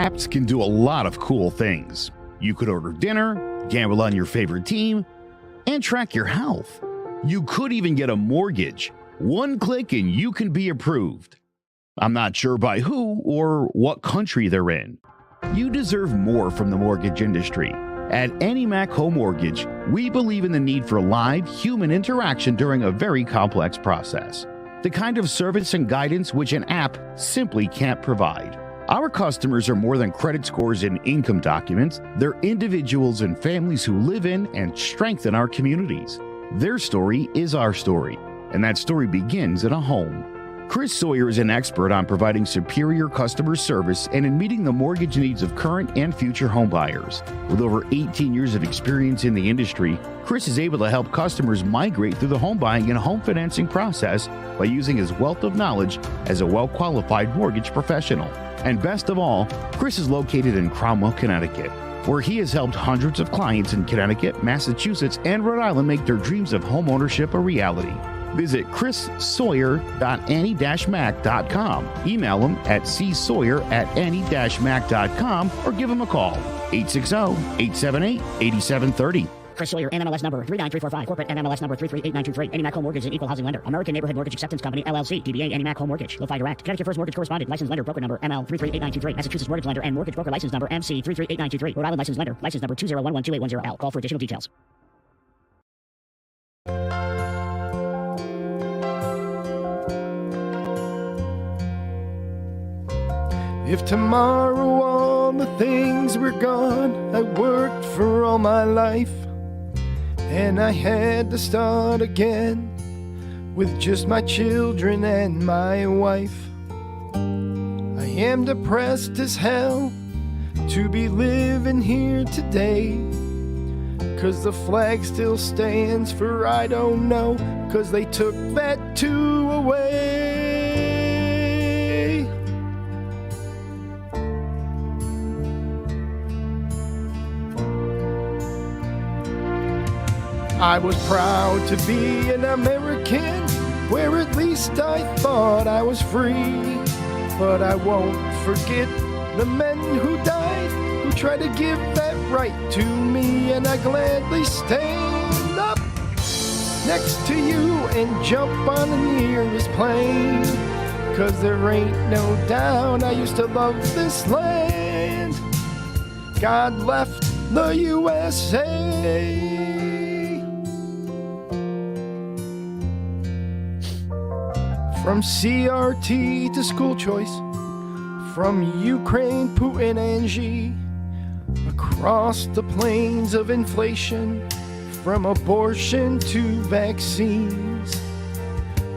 Apps can do a lot of cool things. You could order dinner, gamble on your favorite team, and track your health. You could even get a mortgage. One click and you can be approved. I'm not sure by who or what country they're in. You deserve more from the mortgage industry. At AnyMac Home Mortgage, we believe in the need for live human interaction during a very complex process. The kind of service and guidance which an app simply can't provide. Our customers are more than credit scores and income documents. They're individuals and families who live in and strengthen our communities. Their story is our story, and that story begins in a home. Chris Sawyer is an expert on providing superior customer service and in meeting the mortgage needs of current and future homebuyers. With over 18 years of experience in the industry, Chris is able to help customers migrate through the home buying and home financing process by using his wealth of knowledge as a well-qualified mortgage professional. And best of all, Chris is located in Cromwell, Connecticut, where he has helped hundreds of clients in Connecticut, Massachusetts, and Rhode Island make their dreams of homeownership a reality. Visit chrissawyer.any-mac.com. Email him at csawyer@any-mac.com or give him a call, 860-878-8730. Chris Sawyer, NMLS number 39345, corporate NMLS number 338923. AnyMac Home Mortgage is an equal housing lender. American Neighborhood Mortgage Acceptance Company, LLC. DBA AnyMac Home Mortgage. Lo-Fi Direct. Connecticut First Mortgage Correspondent. License lender. Broker number ML 338923. Massachusetts Mortgage Lender and Mortgage Broker License number MC 338923. Rhode Island License Lender. License number 2011280L. Call for additional details. If tomorrow all the things were gone, I worked for all my life, and I had to start again with just my children and my wife. I am depressed as hell to be living here today, 'cause the flag still stands for I don't know, 'cause they took that too away. I was proud to be an American, where at least I thought I was free. But I won't forget the men who died, who tried to give that right to me. And I gladly stand up next to you and jump on the nearest plane, 'cause there ain't no doubt I used to love this land. God left the USA. From CRT to school choice, from Ukraine, Putin, and Xi, across the plains of inflation, from abortion to vaccines,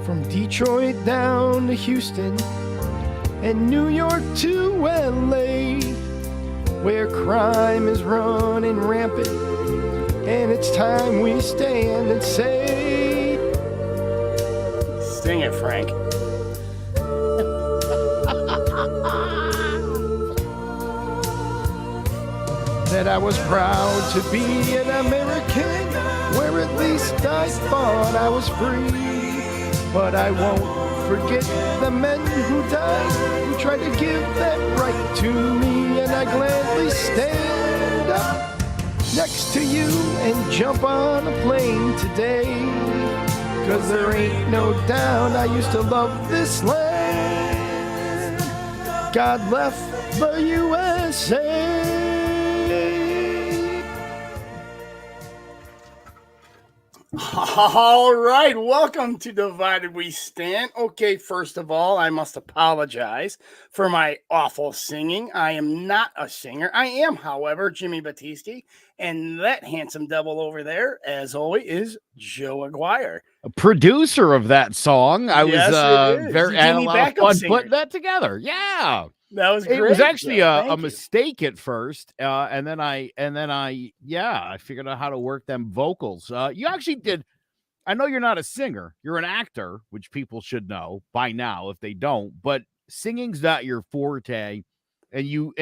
from Detroit down to Houston, and New York to LA, where crime is running rampant, and it's time we stand and say, sing it, Frank. That I was proud to be an American, where at least I thought I was free. But I won't forget the men who died, who tried to give that right to me. And I gladly stand up next to you and jump on a plane today, 'cause there ain't no doubt I used to love this land. God left the USA. All right, welcome to Divided We Stand. Okay, first of all, I must apologize for my awful singing. I am not a singer. I am, however, Jimmy Battisti, and that handsome devil over there, as always, is Joe Aguirre. A producer of that song. I Yes, was it is. very You gave had a me lot of backup fun singers. putting that together. Yeah. That was great. It was actually Joe. a Thank you. mistake at first, and then I figured out how to work them vocals. You actually did. I know you're not a singer; you're an actor, which people should know by now if they don't. But singing's not your forte, and you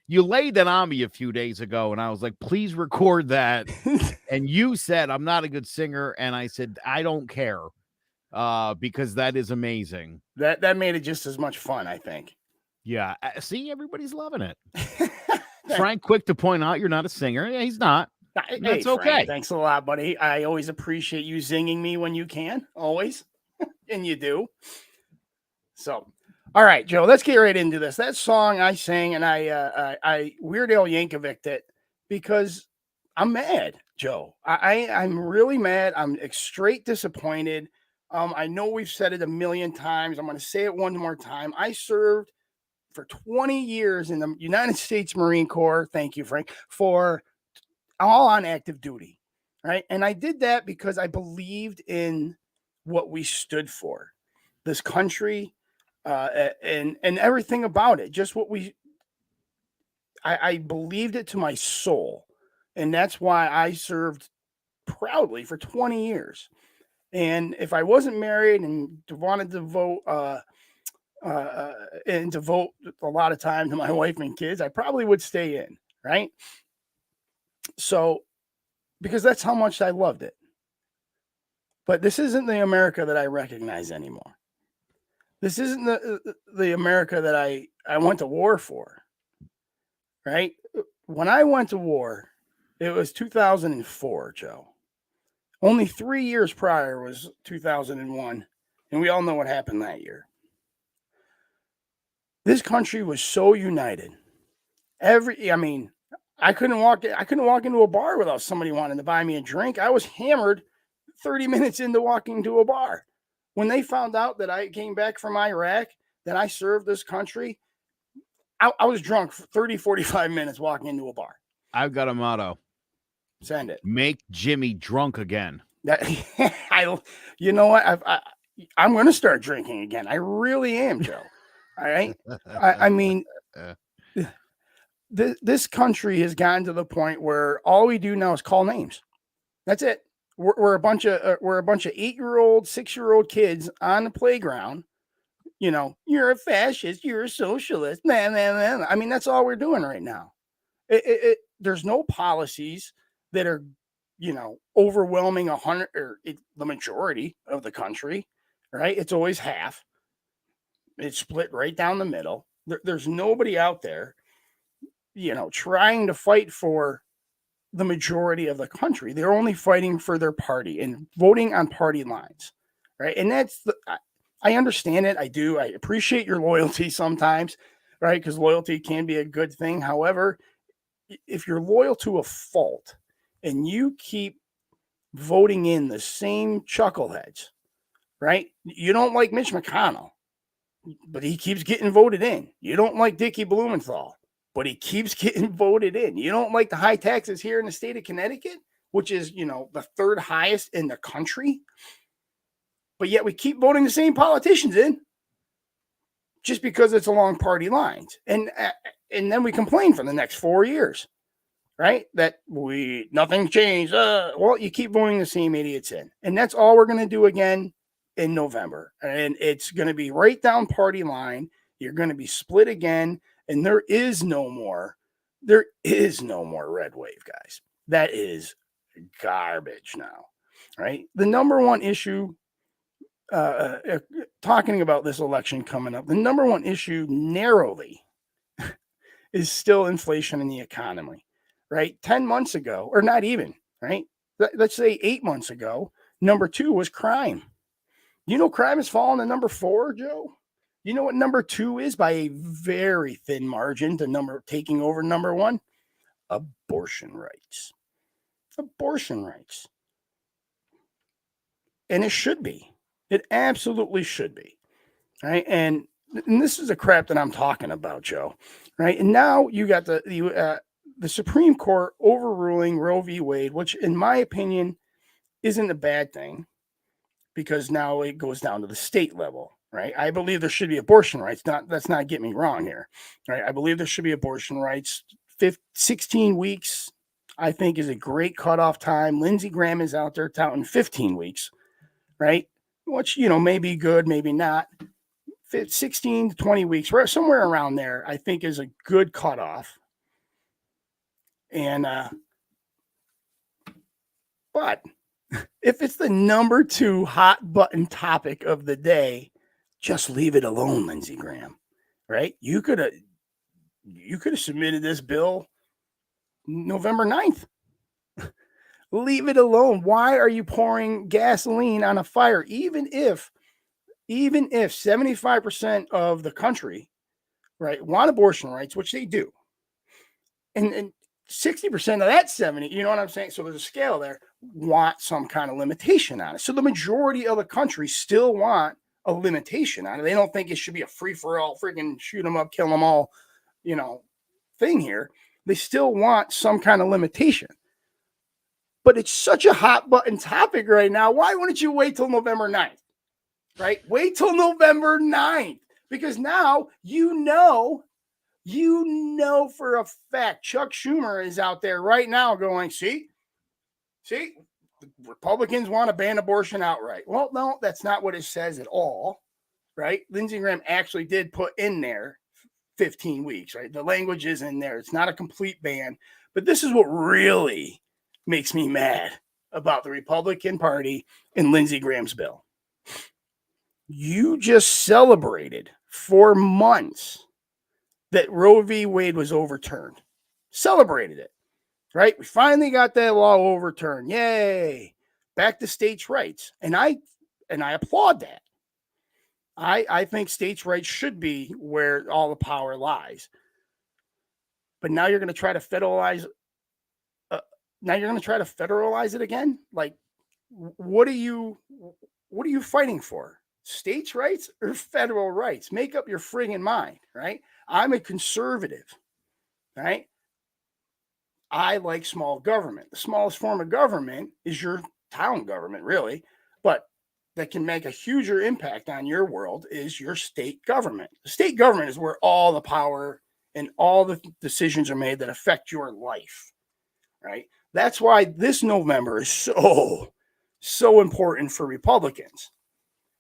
laid that on me a few days ago, and I was like, "Please record that." And you said I'm not a good singer, and I said I don't care, because that is amazing. That made it just as much fun, I think. Yeah. See, everybody's loving it. Frank, quick to point out you're not a singer. Yeah, he's not. Hey, That's Frank, okay. thanks a lot, buddy. I always appreciate you zinging me when you can, always, and you do. So, all right, Joe, let's get right into this. That song I sang, and I Weird Al Yankovic it because I'm mad, Joe. I'm really mad. I'm straight disappointed. I know we've said it a million times. I'm going to say it one more time. I served for 20 years in the United States Marine Corps. Thank you, Frank, for all on active duty, right? And I did that because I believed in what we stood for, this country, and everything about it. Just what I believed it to my soul, and that's why I served proudly for 20 years. And if I wasn't married and wanted to vote, and to vote a lot of time to my wife and kids, I probably would stay in, right? So because that's how much I loved it. But this isn't the America that I recognize anymore. This isn't the America that I went to war for, right? When I went to war, it was 2004, Joe. Only 3 years prior was 2001, and we all know what happened that year. This country was so united. I couldn't walk into a bar without somebody wanting to buy me a drink. I was hammered 30 minutes into walking to a bar. When they found out that I came back from Iraq, that I served this country, I was drunk for 30, 45 minutes walking into a bar. I've got a motto. Send it. Make Jimmy drunk again. You know what? I'm going to start drinking again. I really am, Joe. All right. I mean, this country has gotten to the point where all we do now is call names. That's it. We're a bunch of 8-year-old, 6-year-old kids on the playground. You know, you're a fascist, you're a socialist. Nah. I mean, that's all we're doing right now. There's no policies that are, overwhelming 100 or the majority of the country, right? It's always half. It's split right down the middle. There's nobody out there, trying to fight for the majority of the country. They're only fighting for their party and voting on party lines, right? And I understand it. I do. I appreciate your loyalty sometimes, right? Because loyalty can be a good thing. However, if you're loyal to a fault and you keep voting in the same chuckleheads, right? You don't like Mitch McConnell, but he keeps getting voted in. You don't like Dickie Blumenthal, but he keeps getting voted in. You don't like the high taxes here in the state of Connecticut, which is, the third highest in the country. But yet we keep voting the same politicians in just because it's along party lines. And then we complain for the next 4 years, right? That nothing changed. Well, you keep voting the same idiots in. And that's all we're going to do again in November. And it's going to be right down party line. You're going to be split again. And there is no more red wave, guys. That is garbage now, right? The number one issue, talking about this election coming up, the number one issue narrowly is still inflation in the economy, right? 10 months ago, or not even, right? Let's say 8 months ago, number 2 was crime. Crime has fallen to number 4, Joe? You know what number 2 is by a very thin margin to taking over number 1? Abortion rights. Abortion rights. And it should be. It absolutely should be. Right? And this is the crap that I'm talking about, Joe. Right? And now you got the Supreme Court overruling Roe v. Wade, which in my opinion isn't a bad thing because now it goes down to the state level. Right. I believe there should be abortion rights. Let's not get me wrong here. Right. I believe there should be abortion rights. 16 weeks, I think, is a great cutoff time. Lindsey Graham is out there touting 15 weeks. Right. Which, may be good, maybe not. 16 to 20 weeks, somewhere around there, I think is a good cutoff. And, but if it's the number 2 hot button topic of the day, just leave it alone, Lindsey Graham. right? You could have submitted this bill November 9th. Leave it alone. Why are you pouring gasoline on a fire? Even if 75% of the country, right, want abortion rights, which they do, and 60% of that 70, you know what I'm saying? So there's a scale there, want some kind of limitation on it. So the majority of the country still want a limitation on it. They don't think it should be a free-for-all, freaking shoot them up, kill them all, thing here. They still want some kind of limitation. But it's such a hot button topic right now. Why wouldn't you wait till November 9th? Right? Wait till November 9th. Because now you know for a fact Chuck Schumer is out there right now going, see, the Republicans want to ban abortion outright. Well, no, that's not what it says at all. Right? Lindsey Graham actually did put in there 15 weeks, right? The language is in there. It's not a complete ban. But this is what really makes me mad about the Republican Party and Lindsey Graham's bill. You just celebrated for months that Roe v. Wade was overturned. Celebrated it, right? We finally got that law overturned. Yay. Back to states' rights. And I applaud that. I think states' rights should be where all the power lies. But now you're going to try to federalize. It again. Like, what are you fighting for? States' rights or federal rights? Make up your friggin' mind, right? I'm a conservative, right? I like small government. The smallest form of government is your town government, really, but that can make a huger impact on your world is your state government. The state government is where all the power and all the decisions are made that affect your life, right? That's why this November is so important for Republicans.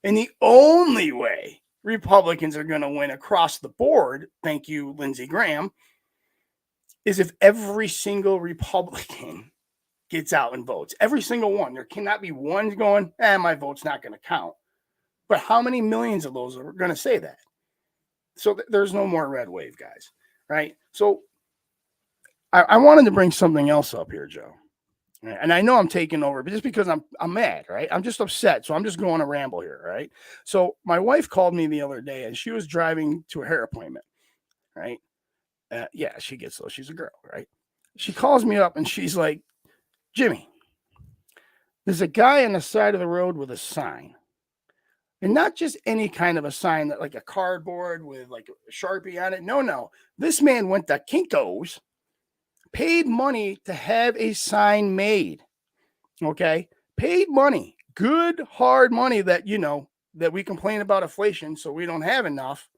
And the only way Republicans are going to win across the board, thank you, Lindsey Graham, is if every single Republican gets out and votes. Every single one. There cannot be one going, my vote's not going to count. But how many millions of those are going to say that? So there's no more red wave, guys, right? So I wanted to bring something else up here, Joe. And I know I'm taking over, but just because I'm mad, right? I'm just upset. So I'm just going to ramble here, right? So my wife called me the other day and she was driving to a hair appointment, right? Yeah, she gets those. She's a girl, right? She calls me up and she's like, Jimmy, there's a guy on the side of the road with a sign. And not just any kind of a sign that like a cardboard with like a Sharpie on it. No. This man went to Kinko's, paid money to have a sign made. Okay? Paid money. Good, hard money that, that we complain about inflation, so we don't have enough.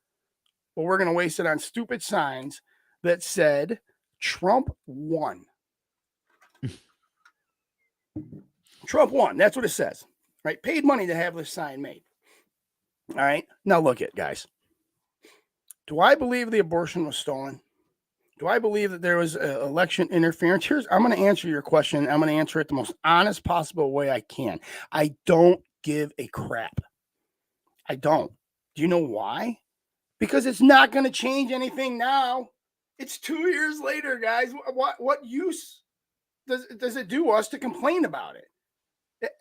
But we're going to waste it on stupid signs that said Trump won. Trump won. That's what it says. Right? Paid money to have this sign made. All right. Now look at, guys. Do I believe the abortion was stolen? Do I believe that there was election interference? I'm going to answer your question. I'm going to answer it the most honest possible way I can. I don't give a crap. I don't. Do you know why? Because it's not going to change anything now. It's 2 years later, guys. What use does it do us to complain about it?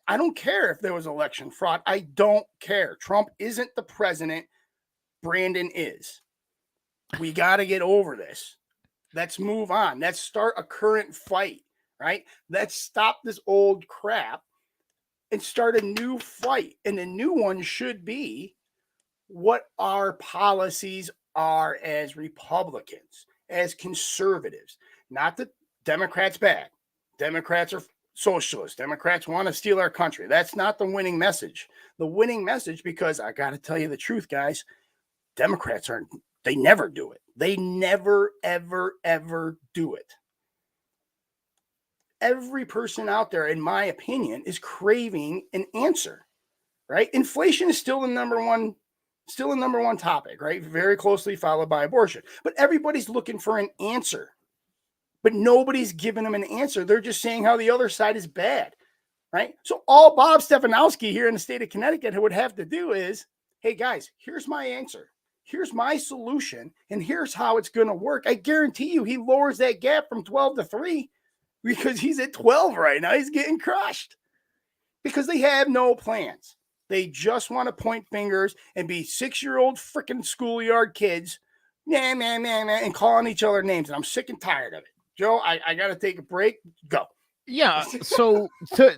I don't care if there was election fraud. I don't care. Trump isn't the president. Brandon is. We got to get over this. Let's move on. Let's start a current fight, right? Let's stop this old crap and start a new fight. And the new one should be what our policies are as Republicans, as conservatives. Not that Democrats bad. Democrats are socialists. Democrats want to steal our country. That's not the winning message. The winning message, because I got to tell you the truth, guys, Democrats they never do it. They never, ever, ever do it. Every person out there, in my opinion, is craving an answer, right? Inflation is still the number one topic, right? Very closely followed by abortion. But everybody's looking for an answer. But nobody's giving them an answer. They're just saying how the other side is bad, right? So all Bob Stefanowski here in the state of Connecticut would have to do is, hey, guys, here's my answer. here's my solution, and here's how it's going to work. I guarantee you he lowers that gap from 12 to 3 because he's at 12 right now. He's getting crushed because they have no plans. They just want to point fingers and be 6-year-old freaking schoolyard kids, and calling each other names. And I'm sick and tired of it. Joe, I got to take a break. Go. Yeah. So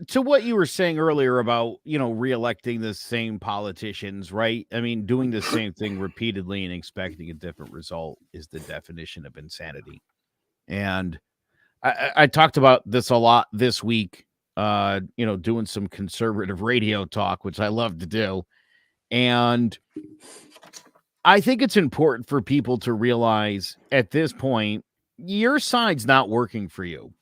to what you were saying earlier about, reelecting the same politicians, right? I mean, doing the same thing repeatedly and expecting a different result is the definition of insanity. And I talked about this a lot this week, doing some conservative radio talk, which I love to do. And I think it's important for people to realize at this point, your side's not working for you.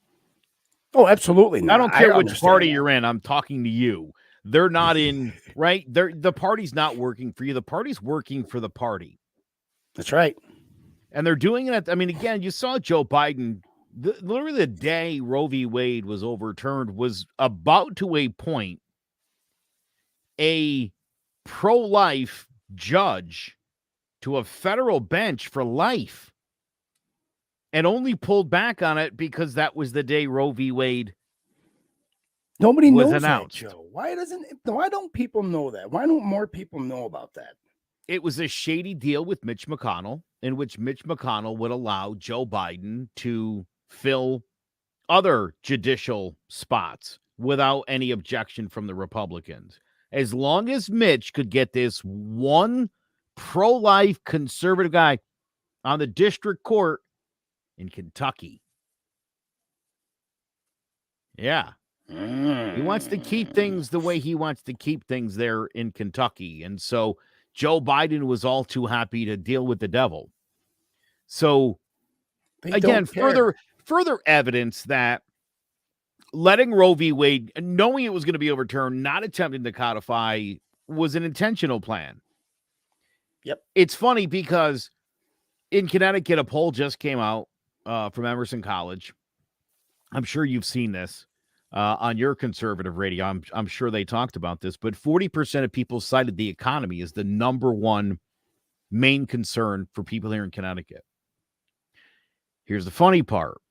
Oh, absolutely not. I don't care which party you're in. I'm talking to you. They're not in, right? The party's not working for you. The party's working for the party. That's right. And they're doing it. I mean, again, you saw Joe Biden, literally the day Roe v. Wade was overturned, was about to appoint a pro-life judge to a federal bench for life. And only pulled back on it because that was the day Roe v. Wade Nobody was knows announced. that, Joe. Why don't people know that? Why don't more people know about that? It was a shady deal with Mitch McConnell, in which Mitch McConnell would allow Joe Biden to fill other judicial spots without any objection from the Republicans. As long as Mitch could get this one pro-life conservative guy on the district court in Kentucky. Yeah. He wants to keep things the way he wants to keep things there in Kentucky. And so Joe Biden was all too happy to deal with the devil. So again, further evidence that letting Roe v. Wade, knowing it was going to be overturned, not attempting to codify, was an intentional plan. Yep. It's funny because in Connecticut, a poll just came out from Emerson College. I'm sure you've seen this on your conservative radio. I'm sure they talked about this, but 40% of people cited the economy as the number one main concern for people here in Connecticut. Here's the funny part.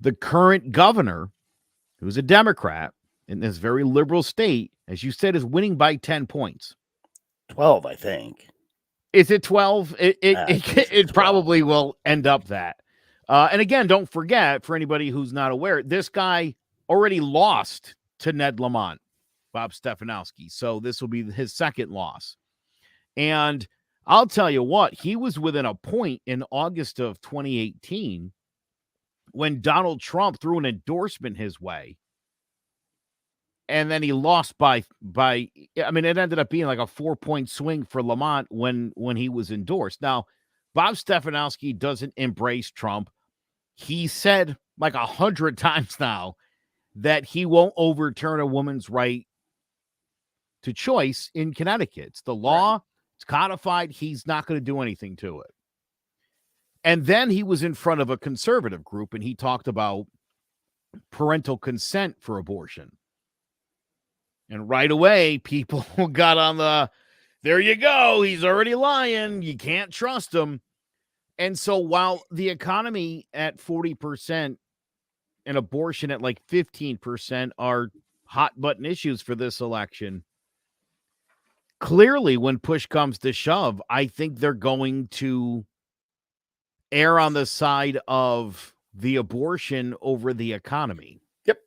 The current governor, who's a Democrat in this very liberal state, as you said, is winning by 10 points. 12, I think. Is it 12? It probably will end up that. And again, don't forget, for anybody who's not aware, this guy already lost to Ned Lamont, Bob Stefanowski. So this will be his second loss. And I'll tell you what, he was within a point in August of 2018 when Donald Trump threw an endorsement his way. And then he lost by I mean, it ended up being like a 4-point swing for Lamont when he was endorsed. Now, Bob Stefanowski doesn't embrace Trump. He said like 100 times now that he won't overturn a woman's right to choice in Connecticut. It's the law. Right. It's codified. He's not going to do anything to it. And then he was in front of a conservative group and he talked about parental consent for abortion. And right away, people got on there you go. He's already lying. You can't trust him. And so while the economy at 40% and abortion at like 15% are hot button issues for this election, clearly when push comes to shove, I think they're going to err on the side of the abortion over the economy. Yep,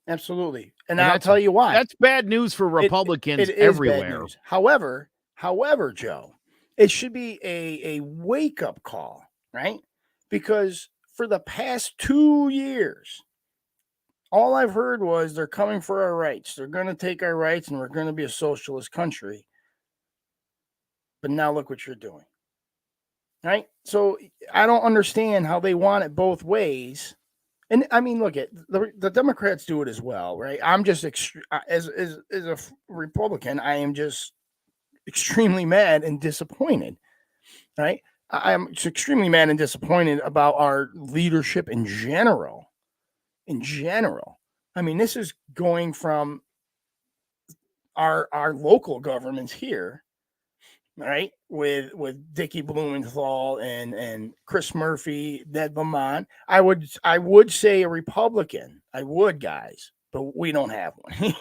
absolutely. And I'll tell you why. That's bad news for Republicans everywhere. However, Joe, it should be a wake-up call, right? Because for the past 2 years, all I've heard was they're coming for our rights. They're going to take our rights and we're going to be a socialist country. But now look what you're doing, right? So I don't understand how they want it both ways. And I mean, look at the Democrats do it as well, right? I'm just as a Republican, I am just extremely mad and disappointed, right? I am extremely mad and disappointed about our leadership in general. I mean, this is going from our local governments here right? With Dickie Blumenthal and Chris Murphy, Ned Lamont. I would say a Republican. I would, guys, but we don't have one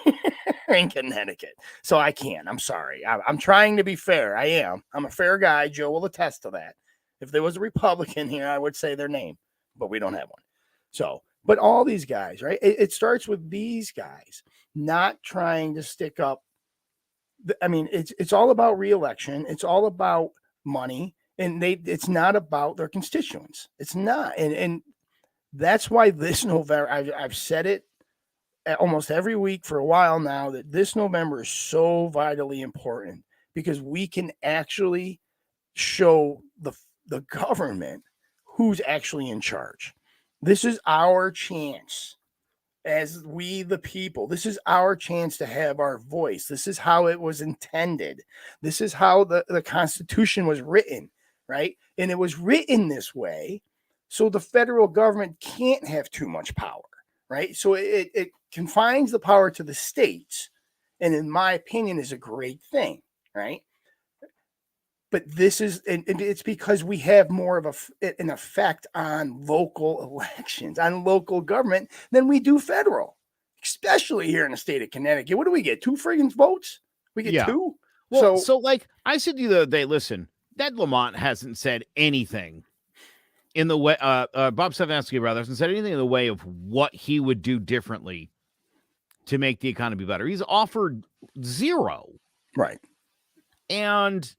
in Connecticut, so I can't. I'm sorry. I'm trying to be fair. I am. I'm a fair guy. Joe will attest to that. If there was a Republican here, I would say their name, but we don't have one. So, but all these guys, right? It starts with these guys not trying to stick up. I mean, it's all about reelection. It's all about money, and it's not about their constituents. It's not, and that's why this November, I've said it almost every week for a while now, that this November is so vitally important because we can actually show the government who's actually in charge. This is our chance as we the people. This is our chance to have our voice. This is how it was intended. This is how the Constitution was written, right? And it was written this way so the federal government can't have too much power, right? So it confines the power to the states, and in my opinion is a great thing, right? But this is, and it's because we have more of an effect on local elections, on local government than we do federal, especially here in the state of Connecticut. What do we get? 2 friggin' votes? We get 2? Well, so like I said to you the other day, listen, Ned Lamont hasn't said anything in the way, Bob Stefanski rather hasn't said anything in the way of what he would do differently to make the economy better. He's offered 0. Right. And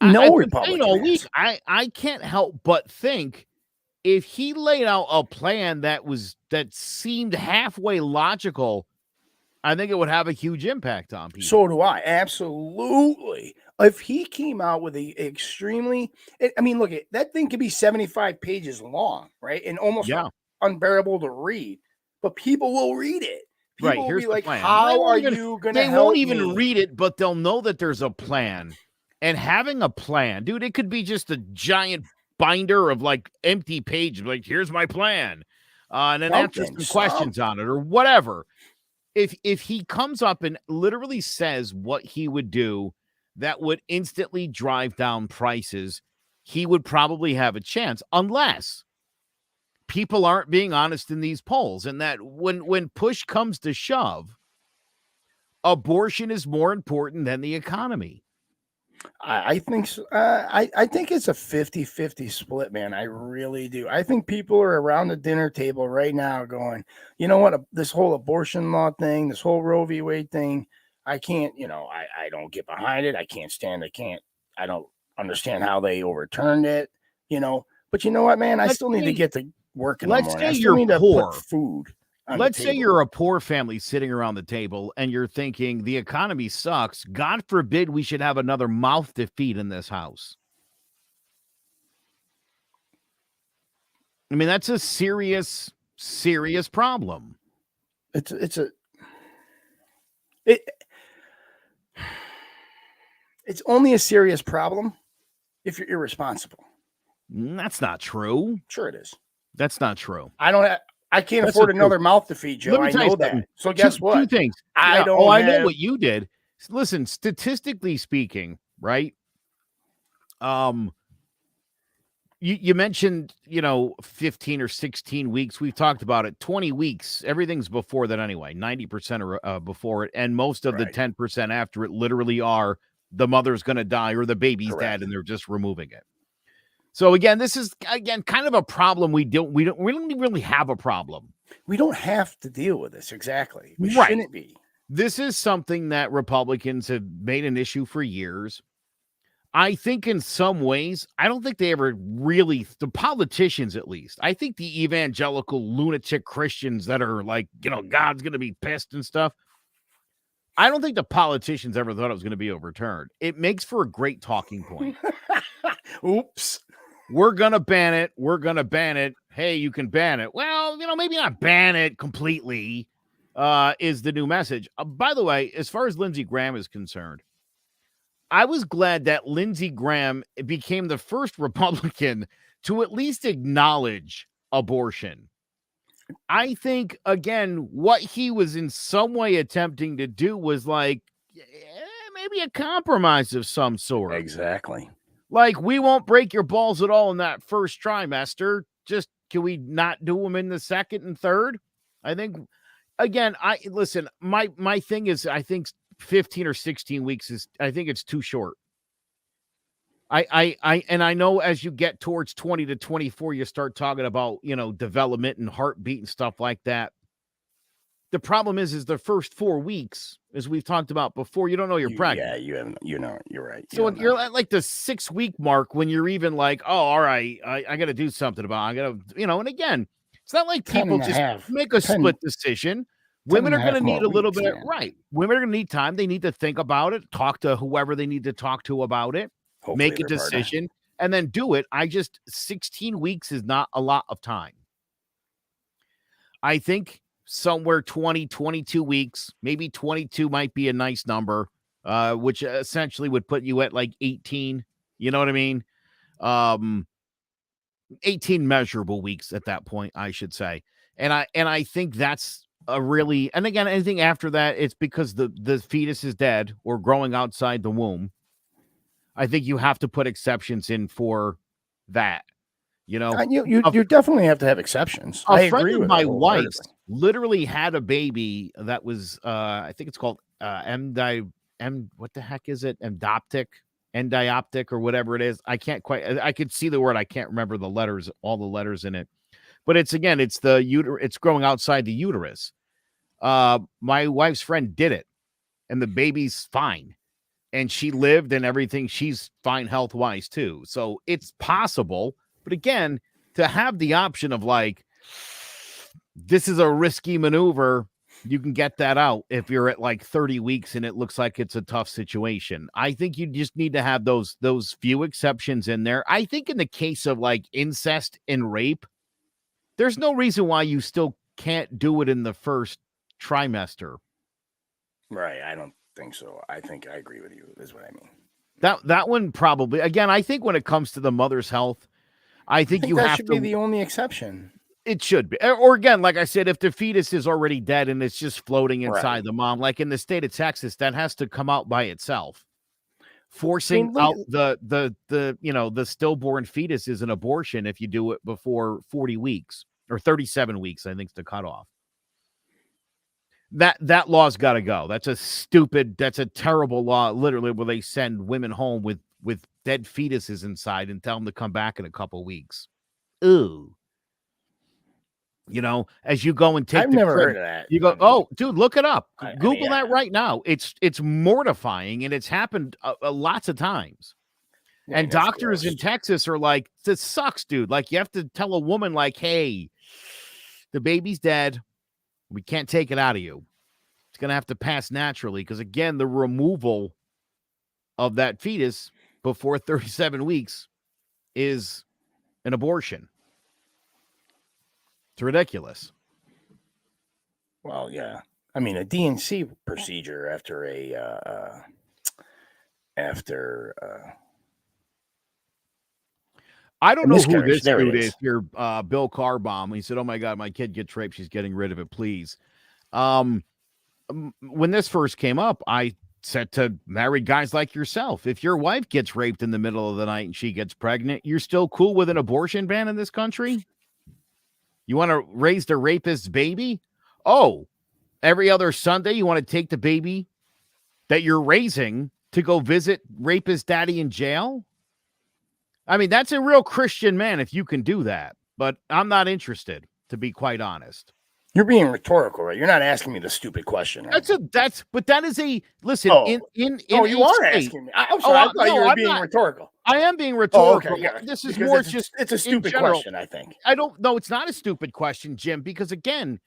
no Republican all week, I can't help but think if he laid out a plan that seemed halfway logical, I think it would have a huge impact on people. So do I. Absolutely. If he came out with I mean, look, that thing could be 75 pages long, right? And almost unbearable to read, but people will read it. People will be like, how are you going to help me? They won't even read it, but they'll know that there's a plan. And having a plan, dude, it could be just a giant binder of like empty pages. Like, here's my plan. And then answer some questions on it or whatever. If he comes up and literally says what he would do that would instantly drive down prices, he would probably have a chance, unless people aren't being honest in these polls. And that when push comes to shove, abortion is more important than the economy. I think so. I think it's a 50-50 split, man. I really do. I think people are around the dinner table right now going, you know what, this whole abortion law thing, this whole Roe v. Wade thing, I can't, I don't get behind it. I don't understand how they overturned it, But you know what, man? I still need to get to work in the morning. I still need to put food. Let's say you're a poor family sitting around the table and you're thinking the economy sucks. God forbid we should have another mouth to feed in this house. I mean, that's a serious problem. It's only a serious problem if you're irresponsible. That's not true. Sure it is. That's not true. I can't afford another mouth to feed, Joe. I know that. So guess what? 2 things. I know what you did. Listen, statistically speaking, right? You mentioned, 15 or 16 weeks. We've talked about it. 20 weeks. Everything's before that anyway. 90% are before it. And most of the 10% after it literally are the mother's going to die or the baby's dead and they're just removing it. So again, this is kind of a problem. We don't really have a problem. We don't have to deal with this. Exactly. We shouldn't be. This is something that Republicans have made an issue for years. I think in some ways, I don't think they ever really, the politicians at least, I think the evangelical lunatic Christians that are like, God's going to be pissed and stuff. I don't think the politicians ever thought it was going to be overturned. It makes for a great talking point. Oops. We're going to ban it. We're going to ban it. Hey, you can ban it. Well, maybe not ban it completely is the new message. By the way, as far as Lindsey Graham is concerned, I was glad that Lindsey Graham became the first Republican to at least acknowledge abortion. I think, again, what he was in some way attempting to do was like, maybe maybe a compromise of some sort. Exactly. Like, we won't break your balls at all in that first trimester. Just, can we not do them in the second and third? I think, again, my thing is, I think 15 or 16 weeks I think it's too short. I know as you get towards 20 to 24, you start talking about, development and heartbeat and stuff like that. The problem is the first 4 weeks, as we've talked about before, you don't know you're pregnant. Yeah, you haven't. You're right. So you're at like the 6-week mark when you're even like, oh, all right, I got to do something about it. I got to, and again, it's not like people just make a split decision. Women are going to need a little bit, right? Women are going to need time. They need to think about it, talk to whoever they need to talk to about it, make a decision, and then do it. 16 weeks is not a lot of time. I think somewhere 20, 22 weeks, maybe 22 might be a nice number, which essentially would put you at like 18. You know what I mean? 18 measurable weeks at that point, I should say. And I think that's and again, anything after that, it's because the fetus is dead or growing outside the womb. I think you have to put exceptions in for that. You definitely have to have exceptions. I agree with my wife's literally had a baby that was I think it's called what the heck is it? Endioptic or whatever it is. I could see the word, I can't remember the letters, all the letters in it. But it's it's growing outside the uterus. My wife's friend did it and the baby's fine. And she lived and everything. She's fine health-wise too. So it's possible. But again, to have the option of like, this is a risky maneuver, you can get that out if you're at like 30 weeks and it looks like it's a tough situation. I think you just need to have those few exceptions in there. I think in the case of like incest and rape, there's no reason why you still can't do it in the first trimester. Right. I don't think so. I think I agree with you, is what I mean. That one probably, again, I think when it comes to the mother's health, I think you that have should to be the only exception. It should be. Or again, like I said, if the fetus is already dead and it's just floating inside the mom, like in the state of Texas, that has to come out by itself. Forcing out the stillborn fetus is an abortion if you do it before 40 weeks or 37 weeks, I think is the cutoff. That law's got to go. That's a terrible law, literally, where they send women home with dead fetuses inside and tell them to come back in a couple weeks. Ooh. As you go and take I've never heard of that. You go, oh, dude, look it up. Google that right now. It's mortifying, and it's happened lots of times. Yeah, and doctors in Texas are like, this sucks, dude. Like, you have to tell a woman, like, hey, the baby's dead. We can't take it out of you. It's going to have to pass naturally because, again, the removal of that fetus before 37 weeks is an abortion. It's ridiculous. Well, yeah. I mean, a DNC procedure after I don't know who this dude is here, Bill Carbomb. He said, oh, my God, my kid gets raped. She's getting rid of it, please. When this first came up, I said to married guys like yourself, if your wife gets raped in the middle of the night and she gets pregnant, you're still cool with an abortion ban in this country? You want to raise the rapist's baby? Oh, every other Sunday you want to take the baby that you're raising to go visit rapist daddy in jail? I mean, that's a real Christian man if you can do that, but I'm not interested, to be quite honest. You're being rhetorical, right? You're not asking me the stupid question. Right? But that is a listen. You are asking me. I'm sorry. I thought you were being rhetorical. I am being rhetorical. Oh, okay, yeah. This is more it's a stupid question, I think. I don't know. It's not a stupid question, Jim, because again,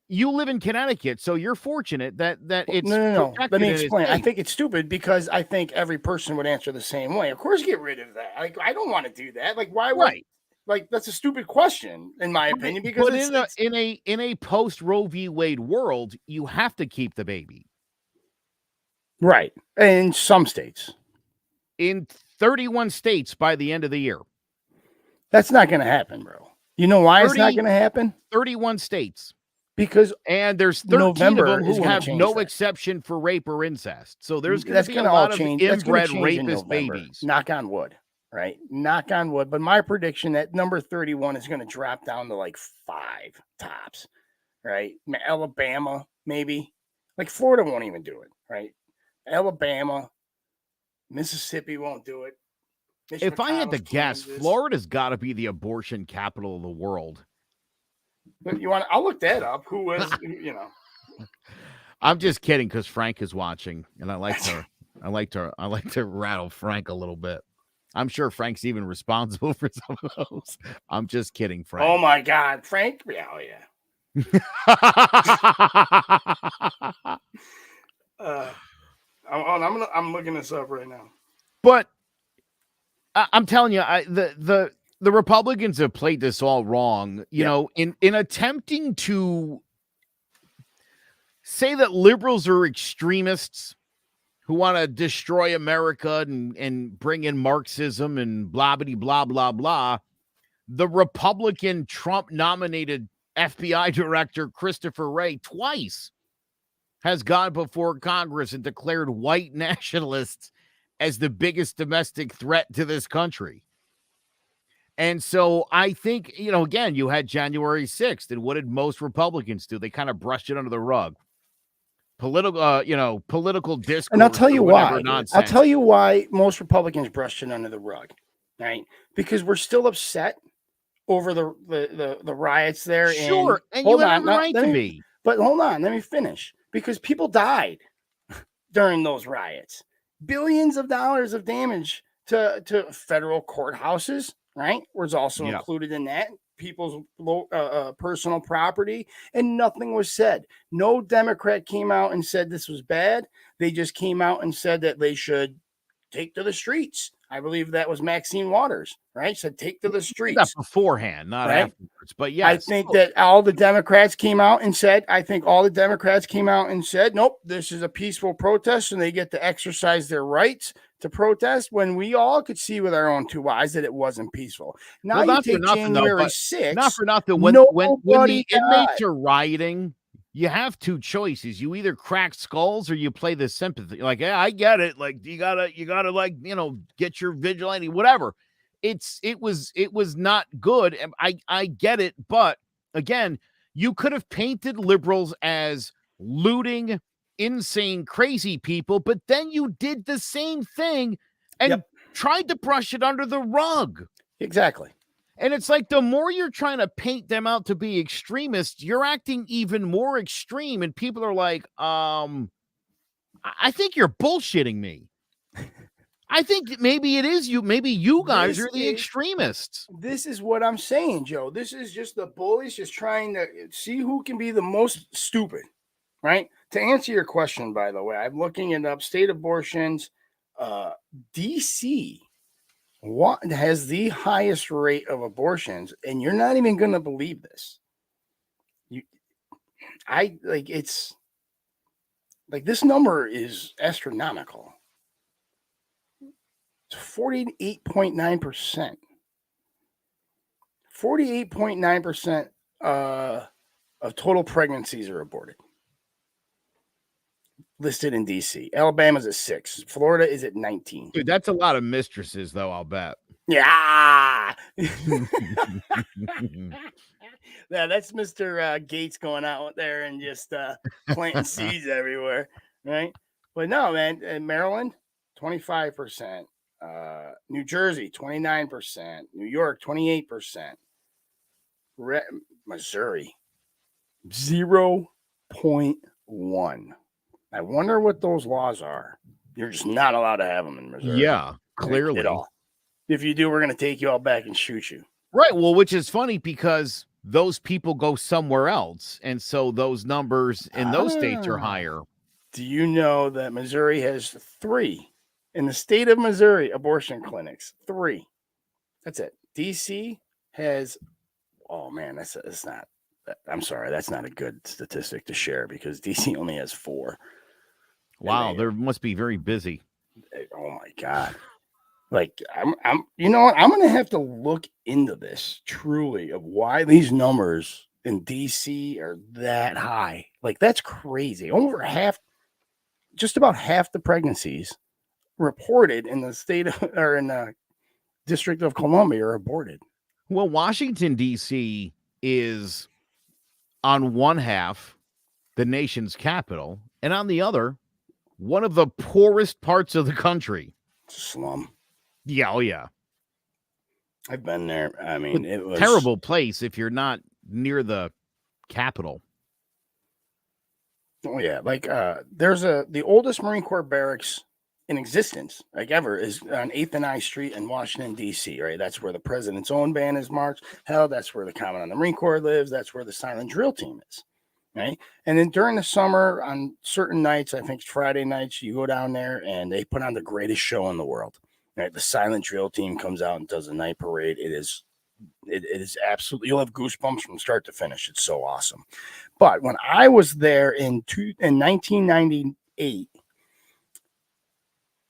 you live in Connecticut, so you're fortunate that it's no. Let me explain. I think it's stupid because I think every person would answer the same way. Of course, get rid of that. Like, I don't want to do that. Like, why would? Right. Like, that's a stupid question, in my opinion. Because in a post Roe v. Wade world, you have to keep the baby. Right. In some states. In 31 states by the end of the year. That's not going to happen, bro. You know why it's not going to happen? 31 states. because And there's 13 November of them is who gonna have change no that. exception for rape or incest. So there's going That's to be a going to all lot of change. That's going to inbred change in rapist November. babies. Knock on wood, right? Knock on wood. But my prediction that number 31 is going to drop down to like 5 tops, right? Alabama, maybe. Like Florida won't even do it, right? Alabama, Mississippi won't do it. Mitch If I had to McConnell's guess, Kansas. Florida's got to be the abortion capital of the world. But you want? I'll look that up. Who was? You know. I'm just kidding because Frank is watching, and I like to rattle Frank a little bit. I'm sure Frank's even responsible for some of those. I'm just kidding, Frank. Oh my God, Frank! Yeah, oh yeah. I'm looking this up right now. But I'm telling you, the Republicans have played this all wrong. You know, in attempting to say that liberals are extremists who want to destroy America and bring in Marxism and blah, blah, blah, blah, blah. The Republican Trump-nominated FBI director, Christopher Wray, twice has gone before Congress and declared white nationalists as the biggest domestic threat to this country. And so I think, you know, again, you had January 6th, and what did most Republicans do? They kind of brushed it under the rug. Political discourse. And I'll tell you why. Nonsense. I'll tell you why most Republicans brushed it under the rug, right? Because we're still upset over the riots there. Sure, and you have the right to be. But hold on, let me finish. Because people died during those riots. Billions of dollars of damage to federal courthouses, right? Was also included in that. People's personal property, and nothing was said. No Democrat came out and said this was bad. They just came out and said that they should take to the streets. I believe that was Maxine Waters, right? Said take to the streets. That beforehand, not afterwards. But yes. I think that all the Democrats came out and said, nope, this is a peaceful protest and they get to exercise their rights to protest, when we all could see with our own 2 eyes that it wasn't peaceful. Now you take January 6th. Not for nothing. When the inmates are rioting, you have 2 choices. You either crack skulls or you play the sympathy. Like, yeah, I get it. Like, you gotta like, you know, get your vigilante, whatever. It was not good. And I get it. But again, you could have painted liberals as looting, insane, crazy people, but then you did the same thing and tried to brush it under the rug. Exactly. And it's like the more you're trying to paint them out to be extremists, you're acting even more extreme. And people are like, I think you're bullshitting me. I think maybe it is you. Maybe you guys are the extremists. This is what I'm saying, Joe. This is just the bullies just trying to see who can be the most stupid, right? To answer your question, by the way, I'm looking it up. State abortions, DC has the highest rate of abortions, and you're not even going to believe this. It's like this number is astronomical. It's 48.9%. 48.9% of total pregnancies are aborted. Listed in DC. Alabama's at 6. Florida is at 19. Dude, that's a lot of mistresses, though, I'll bet. Yeah. Yeah, that's Mr. Gates going out there and just planting seeds everywhere, right? But no, man, in Maryland, 25%. New Jersey, 29%. New York, 28%. Missouri, 0.1. I wonder what those laws are. You're just not allowed to have them in Missouri. Yeah, clearly. At all. If you do, we're going to take you all back and shoot you. Right. Well, which is funny because those people go somewhere else. And so those numbers in those states are higher. Do you know that Missouri has 3 in the state of Missouri abortion clinics? 3. That's it. DC has, oh man, that's not, I'm sorry, that's not a good statistic to share because DC only has 4. Wow, they must be very busy. Oh my God. Like I'm you know what? I'm gonna have to look into this truly of why these numbers in DC are that high. Like, that's crazy. Just about half the pregnancies reported in the state or in the District of Columbia are aborted. Well, Washington, D.C. is on one half the nation's capital, and on the other, one of the poorest parts of the country. It's a slum. Yeah, oh yeah. I've been there. I mean, it was terrible place if you're not near the capital. Oh yeah, like there's the oldest Marine Corps barracks in existence, like ever, is on 8th and I Street in Washington D.C. Right, that's where the president's own band is marched. Hell, that's where the Commandant of the Marine Corps lives. That's where the silent drill team is. Right, and then during the summer, on certain nights, I think Friday nights, you go down there and they put on the greatest show in the world. Right, the silent drill team comes out and does a night parade. It is absolutely, you'll have goosebumps from start to finish. It's so awesome. But when I was there in 1998,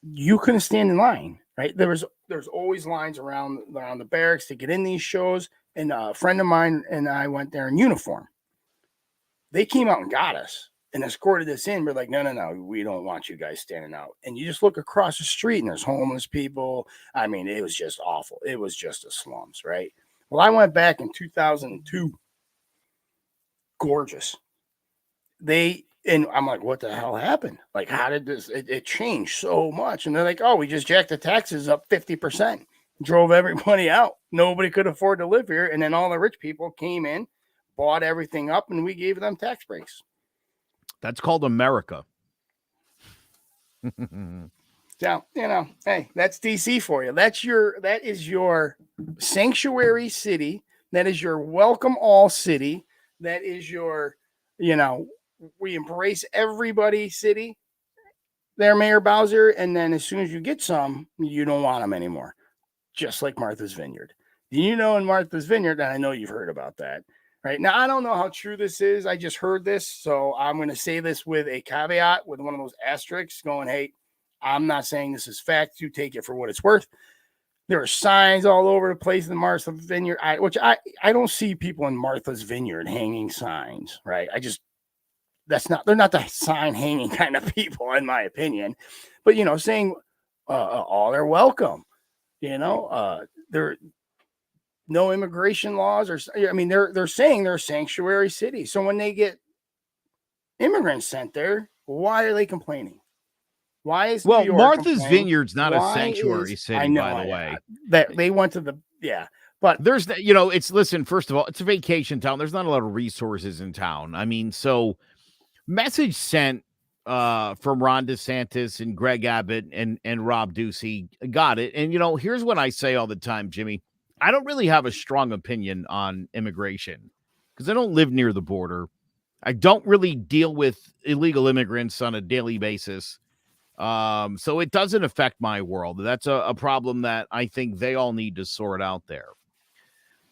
you couldn't stand in line, right? There's always lines around the barracks to get in these shows. And a friend of mine and I went there in uniform. They came out and got us and escorted us in. We're like, no, we don't want you guys standing out. And you just look across the street and there's homeless people. I mean, it was just awful. It was just the slums, right? Well, I went back in 2002. Gorgeous. And I'm like, what the hell happened? Like, how did this? It changed so much. And they're like, oh, we just jacked the taxes up 50%, drove everybody out. Nobody could afford to live here. And then all the rich people came in, bought everything up, and we gave them tax breaks. That's called America. Yeah, hey, that's DC for you. That is your sanctuary city. That is your welcome all city. That is your, we embrace everybody city. There, Mayor Bowser. And then as soon as you get some, you don't want them anymore. Just like Martha's Vineyard. In Martha's Vineyard, and I know you've heard about that. Right now, I don't know how true this is. I just heard this. So I'm going to say this with a caveat, with one of those asterisks going, hey, I'm not saying this is fact. You take it for what it's worth. There are signs all over the place in Martha's Vineyard, which I don't see people in Martha's Vineyard hanging signs, right? They're not the sign hanging kind of people, in my opinion. But, saying all are welcome, they're no immigration laws, they're saying they're a sanctuary city. So when they get immigrants sent there, why are they complaining? Why is New York Martha's Vineyard's not a sanctuary city, by the way. That they went to but there's listen, first of all, it's a vacation town. There's not a lot of resources in town. I mean, so message sent from Ron DeSantis and Greg Abbott and Rob Ducey got it. And here's what I say all the time, Jimmy. I don't really have a strong opinion on immigration because I don't live near the border. I don't really deal with illegal immigrants on a daily basis. So it doesn't affect my world. That's a problem that I think they all need to sort out there.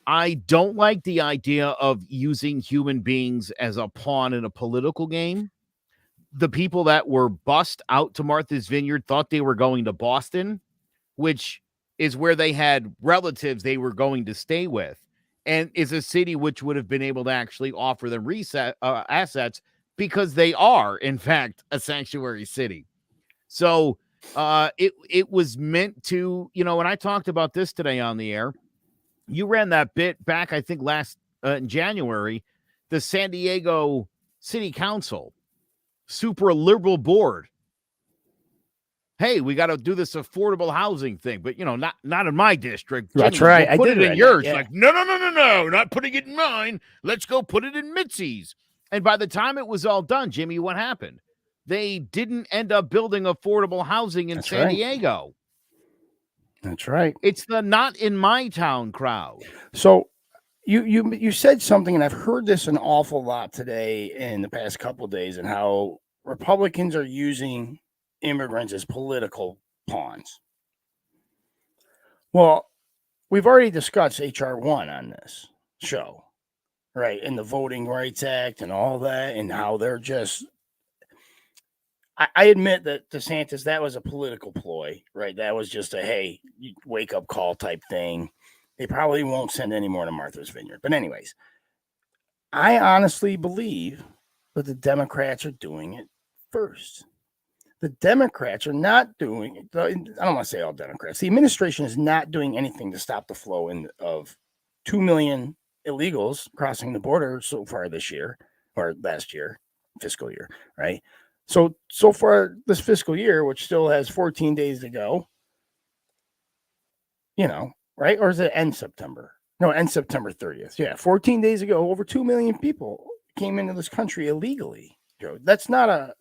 I don't like the idea of using human beings as a pawn in a political game. The people that were bussed out to Martha's Vineyard thought they were going to Boston, which is where they had relatives they were going to stay with, and is a city which would have been able to actually offer them assets because they are, in fact, a sanctuary city. So it was meant to, when I talked about this today on the air, you ran that bit back, I think last in January, the San Diego City Council, super liberal board. Hey, we got to do this affordable housing thing, but not in my district. Jimmy, that's right. Put it in yours. Yeah. Like, no, not putting it in mine. Let's go put it in Mitzi's. And by the time it was all done, Jimmy, what happened? They didn't end up building affordable housing in San Diego. That's right. It's the not in my town crowd. So you said something, and I've heard this an awful lot today in the past couple of days, and how Republicans are using immigrants as political pawns. Well, we've already discussed H.R. 1 on this show, right? And the Voting Rights Act and all that, and how they're just... I admit that DeSantis, that was a political ploy, right? That was just a, hey, wake up call type thing. They probably won't send any more to Martha's Vineyard. But anyways, I honestly believe that the Democrats are doing it first. The Democrats are not doing it. I don't want to say all Democrats. The administration is not doing anything to stop the flow of 2 million illegals crossing the border so far this year or last year, fiscal year, right? So far this fiscal year, which still has 14 days to go, right? Or is it end September? No, end September 30th. Yeah, 14 days ago, over 2 million people came into this country illegally, Joe. That's not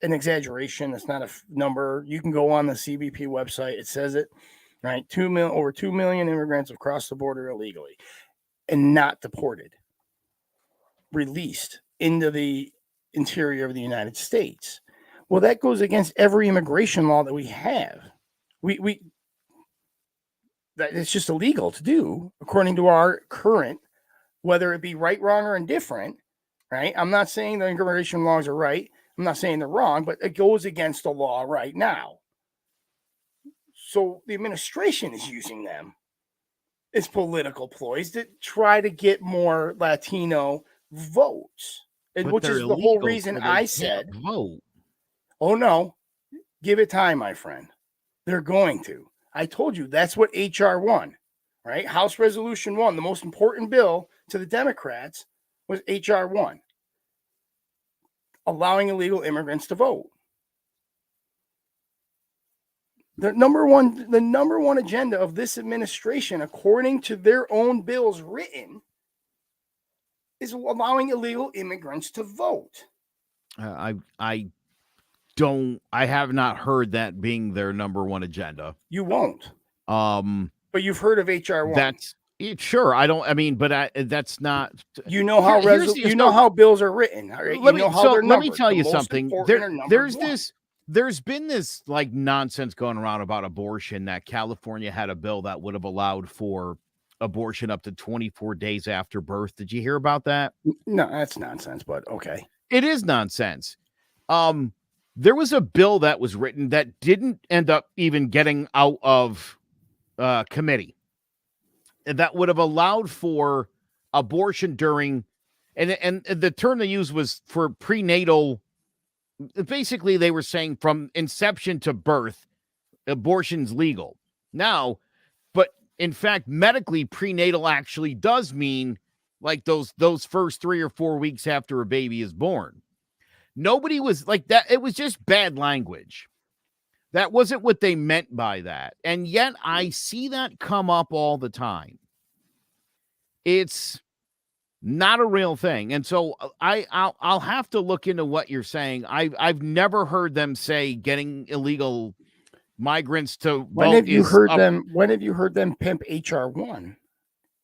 an exaggeration. It's not a number. You can go on the CBP website. It says it, right? Over 2 million immigrants have crossed the border illegally and not deported, released into the interior of the United States. Well, that goes against every immigration law that we have. That it's just illegal to do according to our current, whether it be right, wrong, or indifferent, right? I'm not saying the immigration laws are right. I'm not saying they're wrong, but it goes against the law right now. So the administration is using them as political ploys to try to get more Latino votes, and which is the whole reason I said, vote. Oh no, give it time, my friend. They're going to. I told you that's what HR 1, right? House Resolution 1, the most important bill to the Democrats was HR 1. Allowing illegal immigrants to vote. The number one agenda of this administration, according to their own bills written, is allowing illegal immigrants to vote. I have not heard that being their number one agenda. You won't. But you've heard of HR 1. That's sure. That's not. You know how how bills are written. Right? Let me tell you something. There's been this like nonsense going around about abortion, that California had a bill that would have allowed for abortion up to 24 days after birth. Did you hear about that? No, that's nonsense, but okay. It is nonsense. There was a bill that was written that didn't end up even getting out of committee, that would have allowed for abortion during, and the term they used was for prenatal. Basically, they were saying from inception to birth, abortion's legal now. But in fact, medically, prenatal actually does mean like those first 3 or 4 weeks after a baby is born. Nobody was like that. It was just bad language. That wasn't what they meant by that. And yet I see that come up all the time. It's not a real thing. And so I'll have to look into what you're saying. I've never heard them say getting illegal migrants to vote. When have you heard them pimp HR 1?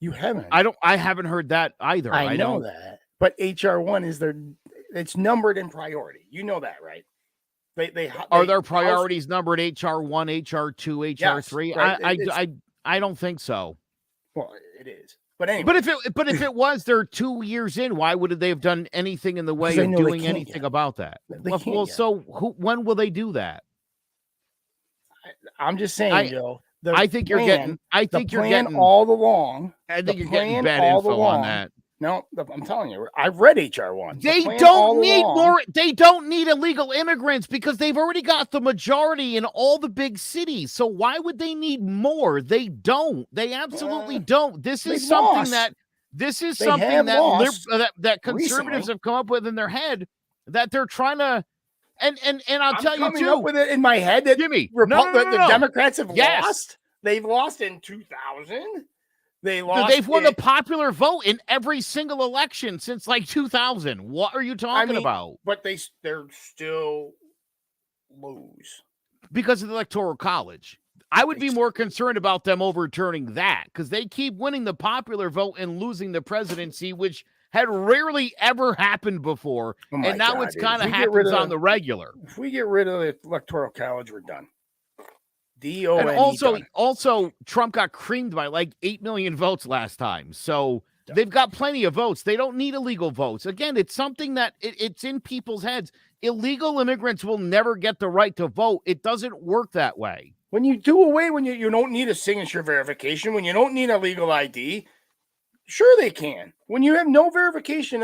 You haven't. I haven't heard that either. I know that. But HR 1 is it's numbered in priority. You know that, right? They are their priorities numbered HR 1, HR 2, HR 3? Right. I don't think so. Well, it is. But anyway. But if it was, they're 2 years in, why would they have done anything in the way of doing anything about that? When will they do that? I'm just saying, Joe. I think you're getting all along. I think you're getting bad info on that. No, I'm telling you, I've read HR 1. They don't need more. They don't need illegal immigrants because they've already got the majority in all the big cities. So why would they need more? They don't. They absolutely don't. This is something that conservatives have come up with in their head, that they're trying to. And I'll tell you too. Up with it in my head that Jimmy, the Democrats have lost. They've lost in 2000. They've won the popular vote in every single election since like 2000. What are you talking about? But they're still lose because of the Electoral College. I would be more concerned about them overturning that, because they keep winning the popular vote and losing the presidency, which had rarely ever happened before. And now it's kind of happens on the regular. If we get rid of the Electoral College, we're done. And also, Trump got creamed by like 8 million votes last time. So they've got plenty of votes. They don't need illegal votes. Again, it's something that it's in people's heads. Illegal immigrants will never get the right to vote. It doesn't work that way. When you do away, when you don't need a signature verification, when you don't need a legal ID, Sure, they can. When you have no verification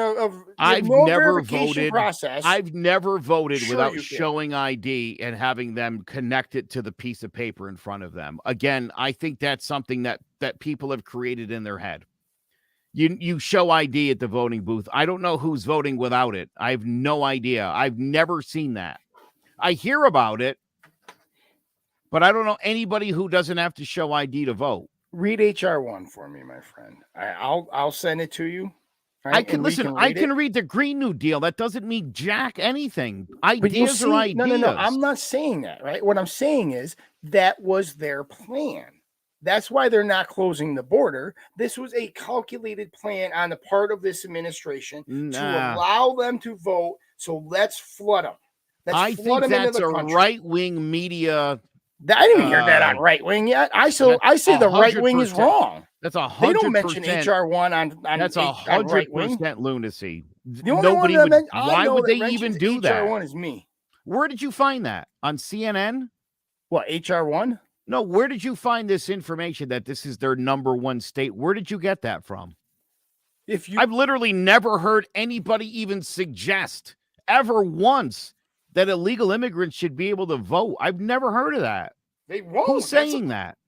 I've no never verification voted. process. I've never voted Sure without you can. showing ID and having them connect it to the piece of paper in front of them. Again, I think that's something that people have created in their head. You show ID at the voting booth. I don't know who's voting without it. I have no idea. I've never seen that. I hear about it, but I don't know anybody who doesn't have to show ID to vote. Read HR1 for me, my friend. I'll send it to you. Right? I can listen. I can read the Green New Deal. That doesn't mean jack anything. Ideas are ideas. No. I'm not saying that, right? What I'm saying is that was their plan. That's why they're not closing the border. This was a calculated plan on the part of this administration to allow them to vote. So let's flood them. I think that's a right-wing media. I didn't hear that on right wing yet. I say the right wing is wrong. That's 100%. They don't mention HR1 on that's 100% lunacy. Nobody would. Why would they even do that? HR1 is me. Where did you find that? On CNN? What, HR1? No, where did you find this information that this is their number one state? Where did you get that from? I've literally never heard anybody even suggest ever once that illegal immigrants should be able to vote. I've never heard of that. They won't. Who's saying that?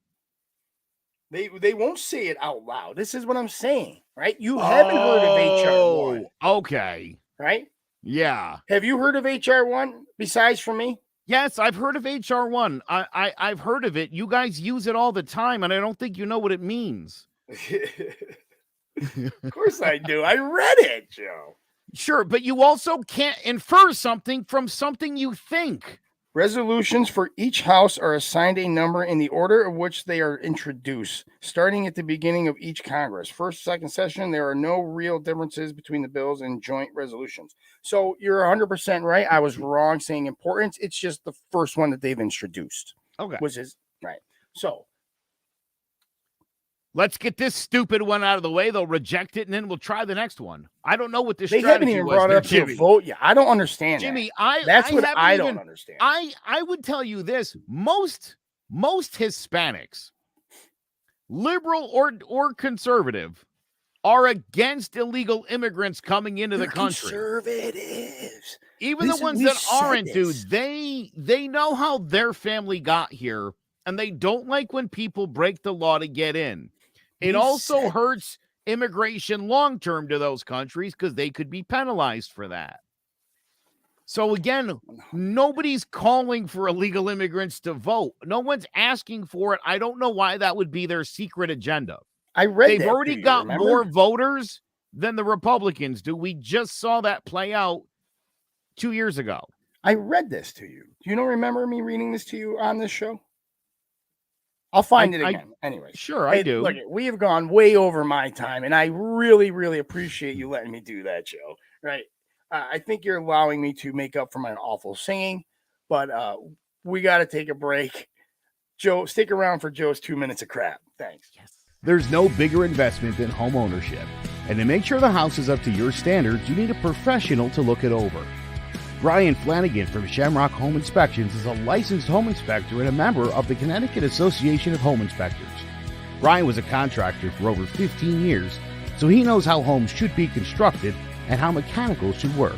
They won't say it out loud. This is what I'm saying, right? You haven't heard of HR1. Okay. Right? Yeah. Have you heard of HR1 besides from me? Yes, I've heard of HR1. I've heard of it. You guys use it all the time, and I don't think you know what it means. Of course I do. I read it, Joe. Sure, but you also can't infer something from something you think. Resolutions for each house are assigned a number in the order of which they are introduced, starting at the beginning of each Congress. First, second session, there are no real differences between the bills and joint resolutions. So you're 100% right. I was wrong saying importance. It's just the first one that they've introduced. Okay. Which is right. So let's get this stupid one out of the way. They'll reject it, and then we'll try the next one. I don't know what this strategy was. They haven't even brought up to vote yet. I don't understand Jimmy, that. That's what I don't understand. I would tell you this. Most Hispanics, liberal or conservative, are against illegal immigrants coming into the country. Conservatives. Even the ones that aren't, dude, they know how their family got here, and they don't like when people break the law to get in. It also hurts immigration long-term to those countries because they could be penalized for that. So again, nobody's calling for illegal immigrants to vote. No one's asking for it. I don't know why that would be their secret agenda. They've already got more voters than the Republicans do. We just saw that play out 2 years ago. I read this to you. Do you remember me reading this to you on this show? I'll find it again. Anyway, sure, I do. Look, we have gone way over my time, and I really, really appreciate you letting me do that, Joe. Right? I think you're allowing me to make up for my awful singing, but we got to take a break. Joe, stick around for Joe's 2 minutes of crap. Thanks. Yes. There's no bigger investment than home ownership, and to make sure the house is up to your standards, you need a professional to look it over. Brian Flanagan from Shamrock Home Inspections is a licensed home inspector and a member of the Connecticut Association of Home Inspectors. Brian was a contractor for over 15 years, so he knows how homes should be constructed and how mechanicals should work.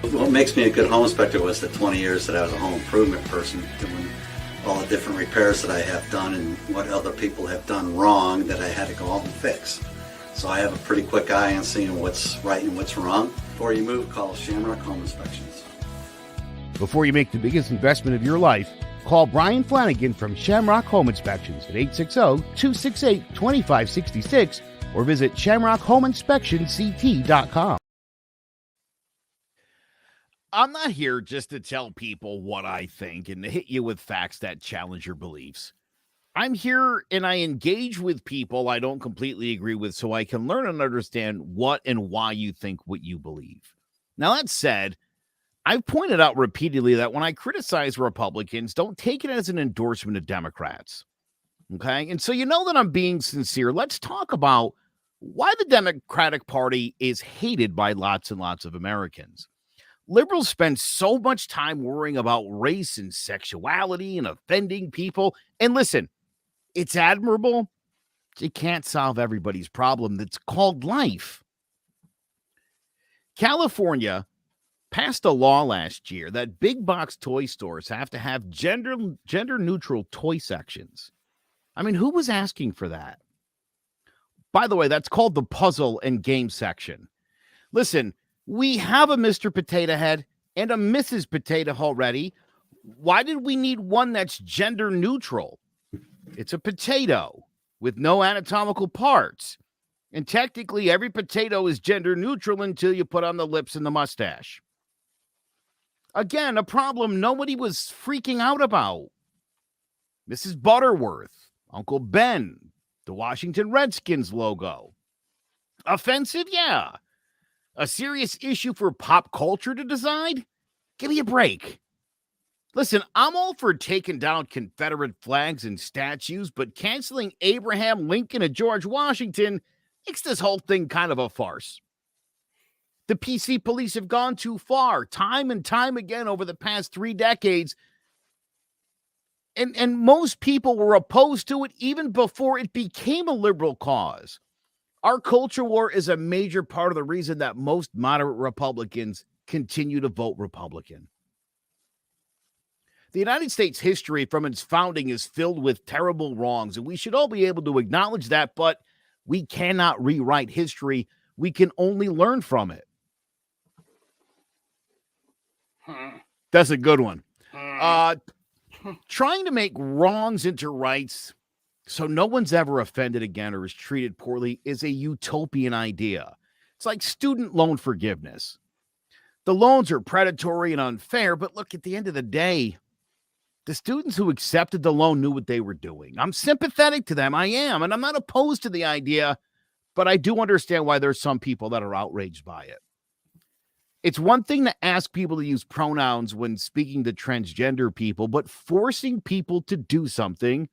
What makes me a good home inspector was the 20 years that I was a home improvement person, doing all the different repairs that I have done and what other people have done wrong that I had to go out and fix. So I have a pretty quick eye on seeing what's right and what's wrong. Before you move, call Shamrock Home Inspections. Before you make the biggest investment of your life, call Brian Flanagan from Shamrock Home Inspections at 860-268-2566 or visit shamrockhomeinspectionct.com. I'm not here just to tell people what I think and to hit you with facts that challenge your beliefs. I'm here and I engage with people I don't completely agree with so I can learn and understand what and why you think what you believe. Now, that said, I've pointed out repeatedly that when I criticize Republicans, don't take it as an endorsement of Democrats. Okay? And so you know that I'm being sincere. Let's talk about why the Democratic Party is hated by lots and lots of Americans. Liberals spend so much time worrying about race and sexuality and offending people. And listen, it's admirable, It can't solve everybody's problem that's called life. California passed a law last year that big box toy stores have to have gender neutral toy sections. I mean, who was asking for that? By the way, that's called the puzzle and game section. Listen, we have a Mr. Potato Head and a Mrs. Potato already. Why did we need one that's gender neutral? It's a potato with no anatomical parts. And technically, every potato is gender neutral until you put on the lips and the mustache. Again, a problem nobody was freaking out about. Mrs. Butterworth, Uncle Ben, the Washington Redskins logo. Offensive? Yeah. A serious issue for pop culture to decide? Give me a break. Listen, I'm all for taking down Confederate flags and statues, but canceling Abraham Lincoln and George Washington makes this whole thing kind of a farce. The PC police have gone too far, time and time again over the past 3 decades. And most people were opposed to it even before it became a liberal cause. Our culture war is a major part of the reason that most moderate Republicans continue to vote Republican. The United States history from its founding is filled with terrible wrongs, and we should all be able to acknowledge that, but we cannot rewrite history. We can only learn from it. That's a good one. Trying to make wrongs into rights so no one's ever offended again or is treated poorly is a utopian idea. It's like student loan forgiveness. The loans are predatory and unfair, but look, at the end of the day, the students who accepted the loan knew what they were doing. I'm sympathetic to them. I am, and I'm not opposed to the idea, but I do understand why there's some people that are outraged by it. It's one thing to ask people to use pronouns when speaking to transgender people, but forcing people to do something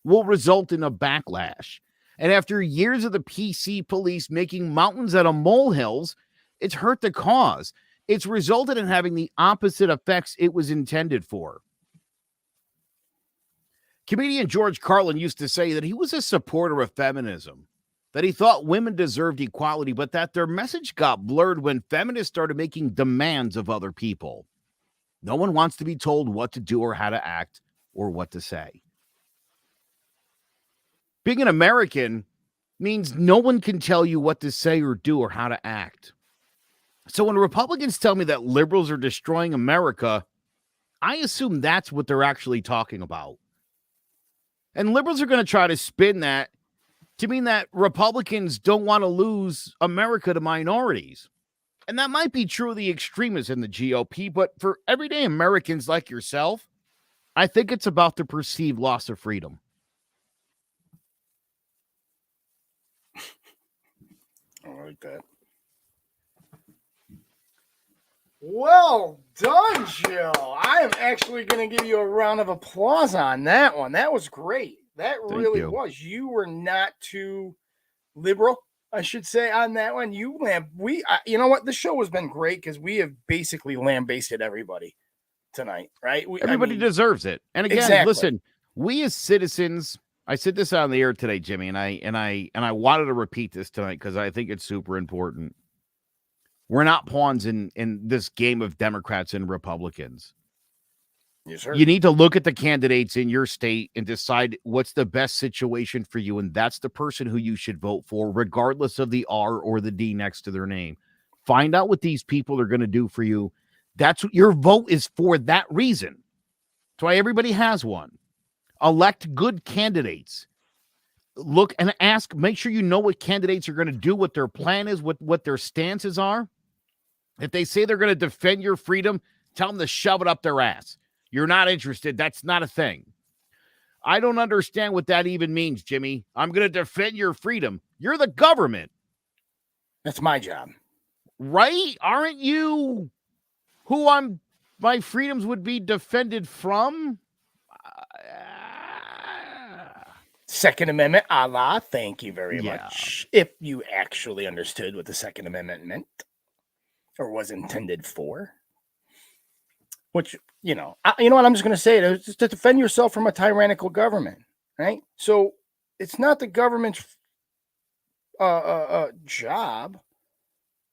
will result in a backlash. And after years of the PC police making mountains out of molehills, it's hurt the cause. It's resulted in having the opposite effects it was intended for. Comedian George Carlin used to say that he was a supporter of feminism, that he thought women deserved equality, but that their message got blurred when feminists started making demands of other people. No one wants to be told what to do or how to act or what to say. Being an American means no one can tell you what to say or do or how to act. So when Republicans tell me that liberals are destroying America, I assume that's what they're actually talking about. And liberals are going to try to spin that to mean that Republicans don't want to lose America to minorities. And that might be true of the extremists in the GOP, but for everyday Americans like yourself, I think it's about the perceived loss of freedom. I like that. Well done, Jill. I am actually going to give you a round of applause on that one. That was great. That really was. You were not too liberal, I should say, on that one. You know what? The show has been great because we have basically lambasted everybody tonight, right? Everybody deserves it. And again, listen, we as citizens, I said this on the air today, Jimmy, and I wanted to repeat this tonight because I think it's super important. We're not pawns in this game of Democrats and Republicans. Yes, sir. You need to look at the candidates in your state and decide what's the best situation for you, and that's the person who you should vote for, regardless of the R or the D next to their name. Find out what these people are going to do for you. That's what your vote is for, that reason. That's why everybody has one. Elect good candidates. Look and ask, make sure you know what candidates are going to do, what their plan is, what their stances are. If they say they're going to defend your freedom, tell them to shove it up their ass. You're not interested. That's not a thing. I don't understand what that even means, Jimmy. I'm going to defend your freedom. You're the government. That's my job. Right? Aren't you who my freedoms would be defended from? Second Amendment, Allah. Thank you very much. If you actually understood what the Second Amendment meant or was intended for. Which, you know what I'm just going to say? It's to defend yourself from a tyrannical government, right? So it's not the government's job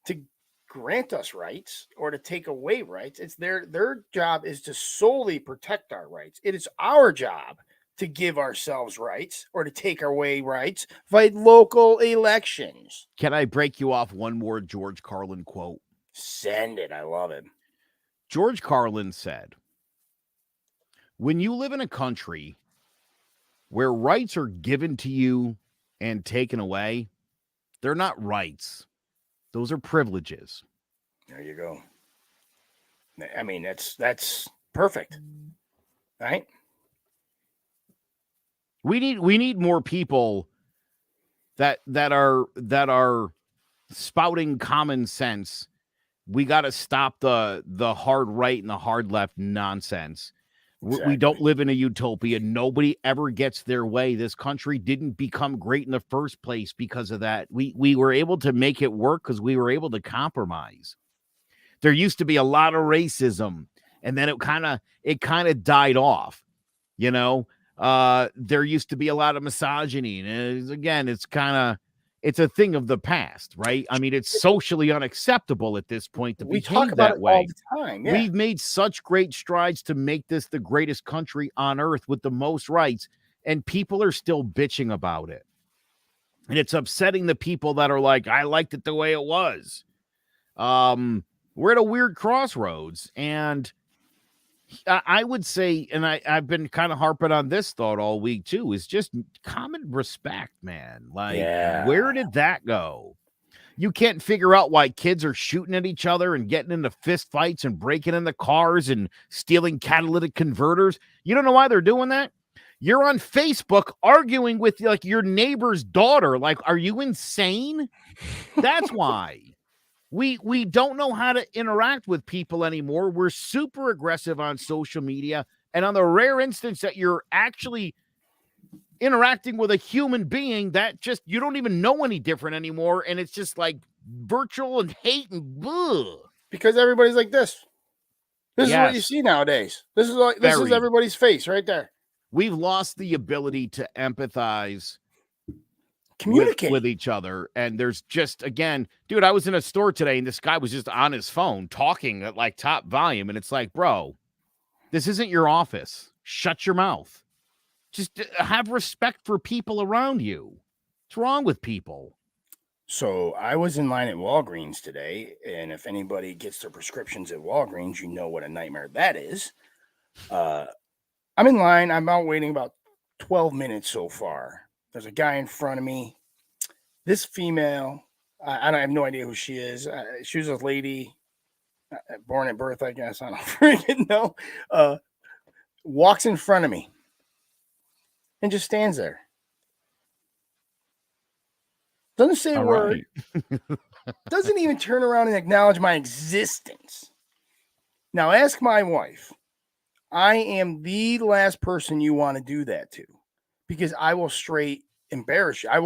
to grant us rights or to take away rights. It's their job is to solely protect our rights. It is our job to give ourselves rights or to take away rights by local elections. Can I break you off one more George Carlin quote? Send it. I love it. George Carlin said, when you live in a country where rights are given to you and taken away, they're not rights. Those are privileges. There you go. I mean, that's perfect. Right? We need more people that are spouting common sense. We got to stop the hard right and the hard left nonsense. Exactly. We don't live in a utopia. Nobody ever gets their way. This country didn't become great in the first place because of that. We were able to make it work because we were able to compromise. There used to be a lot of racism, and then it kind of died off. You know, there used to be a lot of misogyny, and again, it's a thing of the past, right? I mean, it's socially unacceptable at this point to we behave talk about that it way. all the time. Yeah. We've made such great strides to make this the greatest country on earth with the most rights, and people are still bitching about it. And it's upsetting the people that are like, I liked it the way it was. We're at a weird crossroads, and I would say, and I've been kind of harping on this thought all week too, is just common respect, man. Like, where did that go? You can't figure out why kids are shooting at each other and getting into fist fights and breaking into cars and stealing catalytic converters. You don't know why they're doing that? You're on Facebook arguing with like your neighbor's daughter. Like, are you insane? That's why. We don't know how to interact with people anymore. We're super aggressive on social media. And on the rare instance that you're actually interacting with a human being, that just, you don't even know any different anymore. And it's just like virtual and hate and ugh. Because everybody's like this. This is what you Yes. see nowadays. This is everybody's face right there. We've lost the ability to empathize, communicate with each other. And there's just, again, dude, I was in a store today and this guy was just on his phone talking at like top volume. And it's like, bro, this isn't your office. Shut your mouth. Just have respect for people around you. What's wrong with people? So I was in line at Walgreens today, and if anybody gets their prescriptions at Walgreens, you know what a nightmare that is. I'm in line. I'm out waiting about 12 minutes so far. There's a guy in front of me. This female, I have no idea who she is. She was a lady, born at birth, I guess. I don't freaking know. Walks in front of me and just stands there. Doesn't say a word. Doesn't even turn around and acknowledge my existence. Now, ask my wife. I am the last person you want to do that to, because I will straight embarrass you. I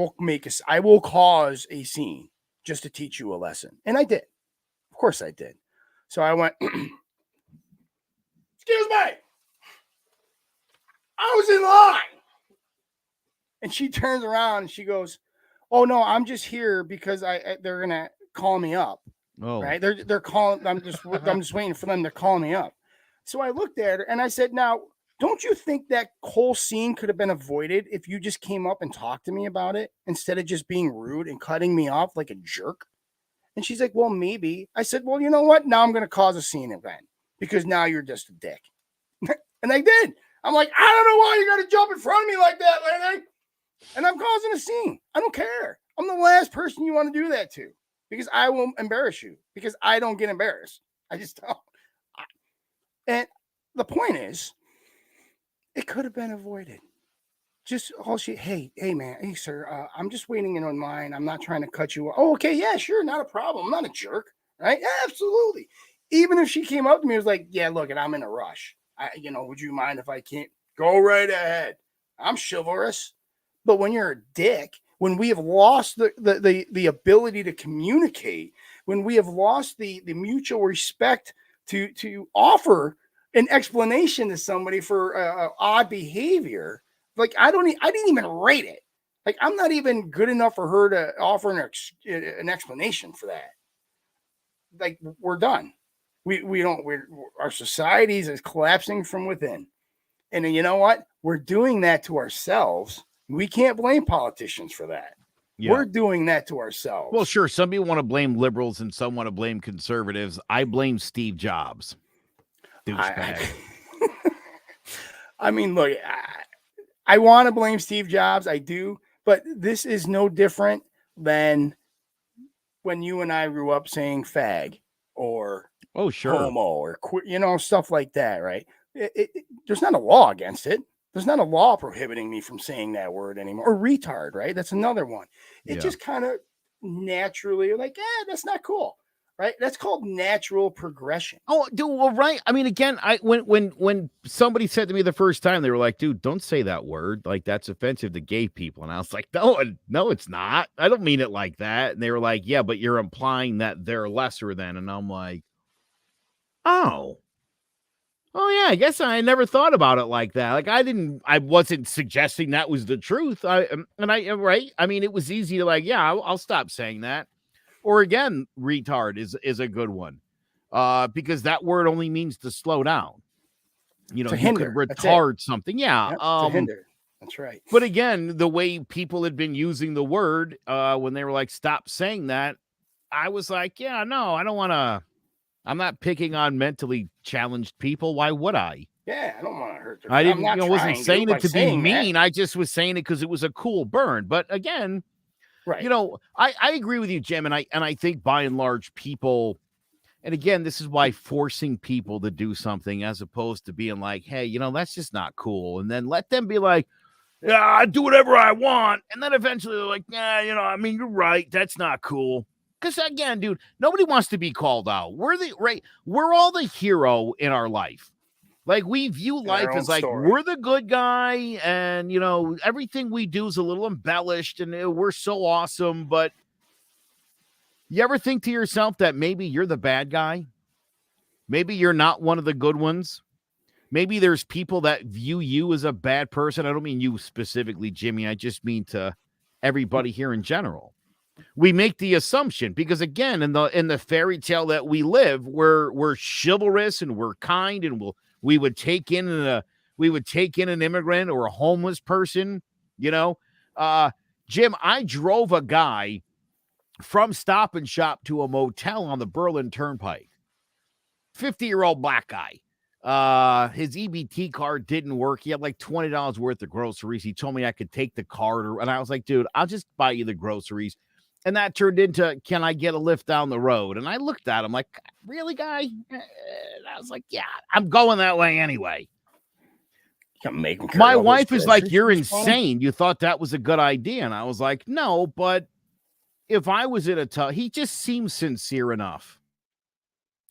will cause a scene just to teach you a lesson. And I did. Of course I did. So I went, excuse me. I was in line. And she turns around and she goes, oh no, I'm just here because they're going to call me up. Oh, right. They're calling. I'm just waiting for them to call me up. So I looked at her and I said, now, don't you think that whole scene could have been avoided if you just came up and talked to me about it instead of just being rude and cutting me off like a jerk? And she's like, well, maybe. I said, well, you know what? Now I'm going to cause a scene again because now you're just a dick. And I did. I'm like, I don't know why you got to jump in front of me like that, lady. And I'm causing a scene. I don't care. I'm the last person you want to do that to because I will embarrass you because I don't get embarrassed. I just don't. And the point is, it could have been avoided. Just hey man, hey sir, I'm just waiting in line. I'm not trying to cut you off. Oh, okay, yeah, sure, not a problem. I'm not a jerk, right? Yeah, absolutely. Even if she came up to me and was like, yeah, look, and I'm in a rush. Would you mind if I can't? Go right ahead. I'm chivalrous. But when you're a dick, when we have lost the ability to communicate, when we have lost the mutual respect to offer an explanation to somebody for odd behavior, like I didn't even rate it. Like, I'm not even good enough for her to offer an explanation for that. Like, we're done. Our societies is collapsing from within. And then, you know what? We're doing that to ourselves. We can't blame politicians for that. Yeah. We're doing that to ourselves. Well, sure. Some people want to blame liberals and some want to blame conservatives. I blame Steve Jobs. Douchebag. I mean, look, I want to blame Steve Jobs. I do. But this is no different than when you and I grew up saying fag or homo or stuff like that, right? There's not a law against it. There's not a law prohibiting me from saying that word anymore. Or retard, right? That's another one. It just kind of naturally like, that's not cool, right? That's called natural progression. Oh, dude, well, right. I mean, again, when somebody said to me the first time, they were like, dude, don't say that word. Like, that's offensive to gay people. And I was like, no, it's not. I don't mean it like that. And they were like, yeah, but you're implying that they're lesser than. And I'm like, oh, yeah, I guess I never thought about it like that. Like, I wasn't suggesting that was the truth. Right. I mean, it was easy to like, yeah, I'll stop saying that. Or again, retard is a good one. Because that word only means to slow down. You know, you could retard something. Yeah. To hinder. That's right. But again, the way people had been using the word when they were like, stop saying that, I was like, yeah, no, I don't want to. I'm not picking on mentally challenged people. Why would I? Yeah, I don't want to hurt them. I didn't, wasn't saying it to be mean. I just was saying it because it was a cool burn. But again, right. I agree with you, Jim. And I think by and large, people, and again, this is why forcing people to do something as opposed to being like, hey, that's just not cool. And then let them be like, yeah, I do whatever I want. And then eventually they're like, yeah, I mean, you're right. That's not cool. Because again, dude, nobody wants to be called out. We're all the hero in our life. Like, we view life as like, we're the good guy, and everything we do is a little embellished, and we're so awesome. But you ever think to yourself that maybe you're the bad guy? Maybe you're not one of the good ones. Maybe there's people that view you as a bad person. I don't mean you specifically, Jimmy. I just mean to everybody here in general. We make the assumption because, again, in the fairy tale that we live, we're chivalrous and we're kind, and we would take in an immigrant or a homeless person. Jim, I drove a guy from Stop and Shop to a motel on the Berlin Turnpike. 50-year-old black guy. His EBT card didn't work. He had like $20 worth of groceries. He told me I could take the card, and I was like, dude, I'll just buy you the groceries. And that turned into, can I get a lift down the road? And I looked at him like, really, guy? And I was like, yeah, I'm going that way anyway. My wife is like, you're insane. You thought that was a good idea. And I was like, no, but if I was in he just seems sincere enough.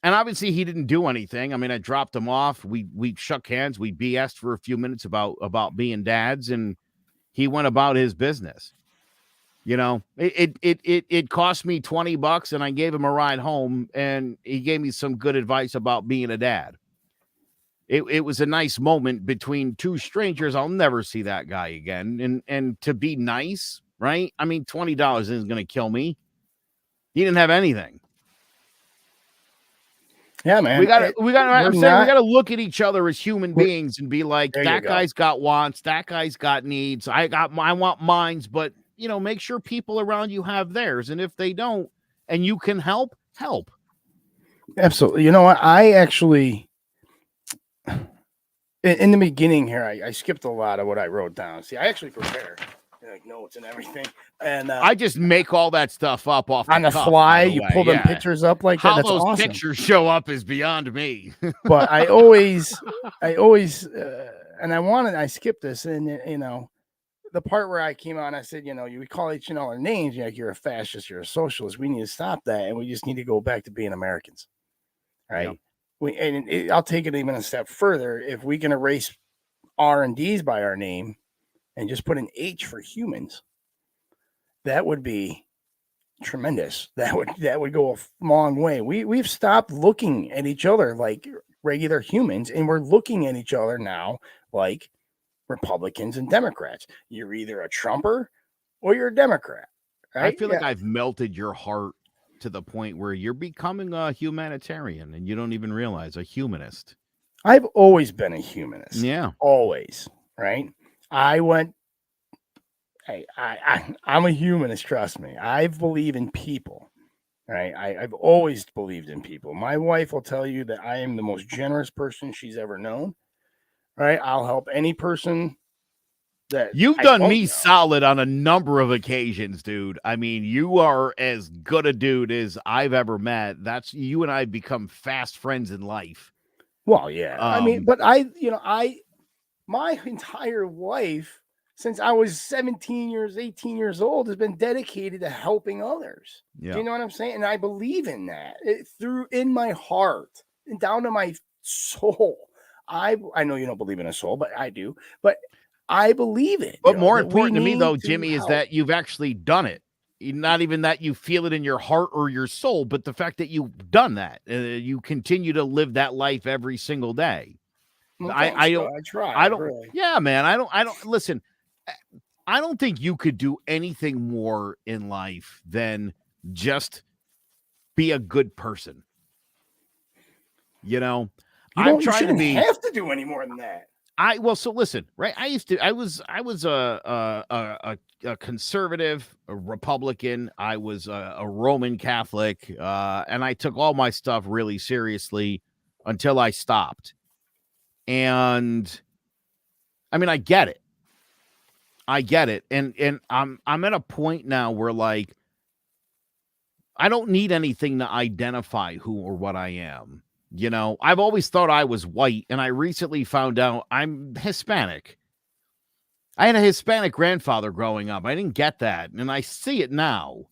And obviously he didn't do anything. I mean, I dropped him off. We shook hands. We BS'd for a few minutes about being dads, and he went about his business. It cost me $20 and I gave him a ride home, and he gave me some good advice about being a dad. It was a nice moment between two strangers. I'll never see that guy again. And to be nice, right? I mean, $20 isn't going to kill me. He didn't have anything. Yeah, man. We got to look at each other as human beings and be like, that guy's got wants, that guy's got needs. I want mines, but make sure people around you have theirs. And if they don't, and you can help. Absolutely. You know what? I actually, in the beginning here, I skipped a lot of what I wrote down. See, I actually prepared like notes and everything. And I just make all that stuff up off on the fly. You pull them pictures up like that. How That's those awesome. pictures show up is beyond me. But I always, and I skipped this, and the part where I came out and I said, you would call each other names, like you're a fascist, you're a socialist. We need to stop that, and we just need to go back to being Americans, right? Yep. I'll take it even a step further. If we can erase R&Ds by our name and just put an H for humans, that would be tremendous. That would go a long way. We've stopped looking at each other like regular humans, and we're looking at each other now like Republicans and Democrats. You're either a Trumper or you're a Democrat, I right? feel like I've melted your heart to the point where you're becoming a humanitarian and you don't even realize, a humanist. I've always been a humanist. Yeah. Always, right? I went. I'm a humanist. Trust me. I believe in people. Right? I've always believed in people. My wife will tell you that I am the most generous person she's ever known. Right? I'll help any person that You've I done don't me know. solid on a number of occasions, dude. I mean, you are as good a dude as I've ever met. That's you and I have become fast friends in life. Well, yeah. I mean, Um, but my entire life since I was 17 years, 18 years old has been dedicated to helping others. Do Yeah. you know what I'm saying? And I believe in that through in my heart and down to my soul. I know you don't believe in a soul, but I do. But I believe it. But more that we important to me, though, need to Jimmy, is help. that you've actually done it. Not even that you feel it in your heart or your soul, but the fact that you've done that. You continue to live that life every single day. Well, I thanks, don't. bro. I try. I don't. Really. Yeah, man. I don't. Listen, I don't think you could do anything more in life than just be a good person. You know, I'm You trying to shouldn't be. have to do any more than that. So listen, right? I was a conservative, a Republican. I was a Roman Catholic, and I took all my stuff really seriously until I stopped. And I mean, I get it, and I'm at a point now where, like, I don't need anything to identify who or what I am. You know, I've always thought I was white, and I recently found out I'm Hispanic. I had a Hispanic grandfather growing up. I didn't get that, and I see it now.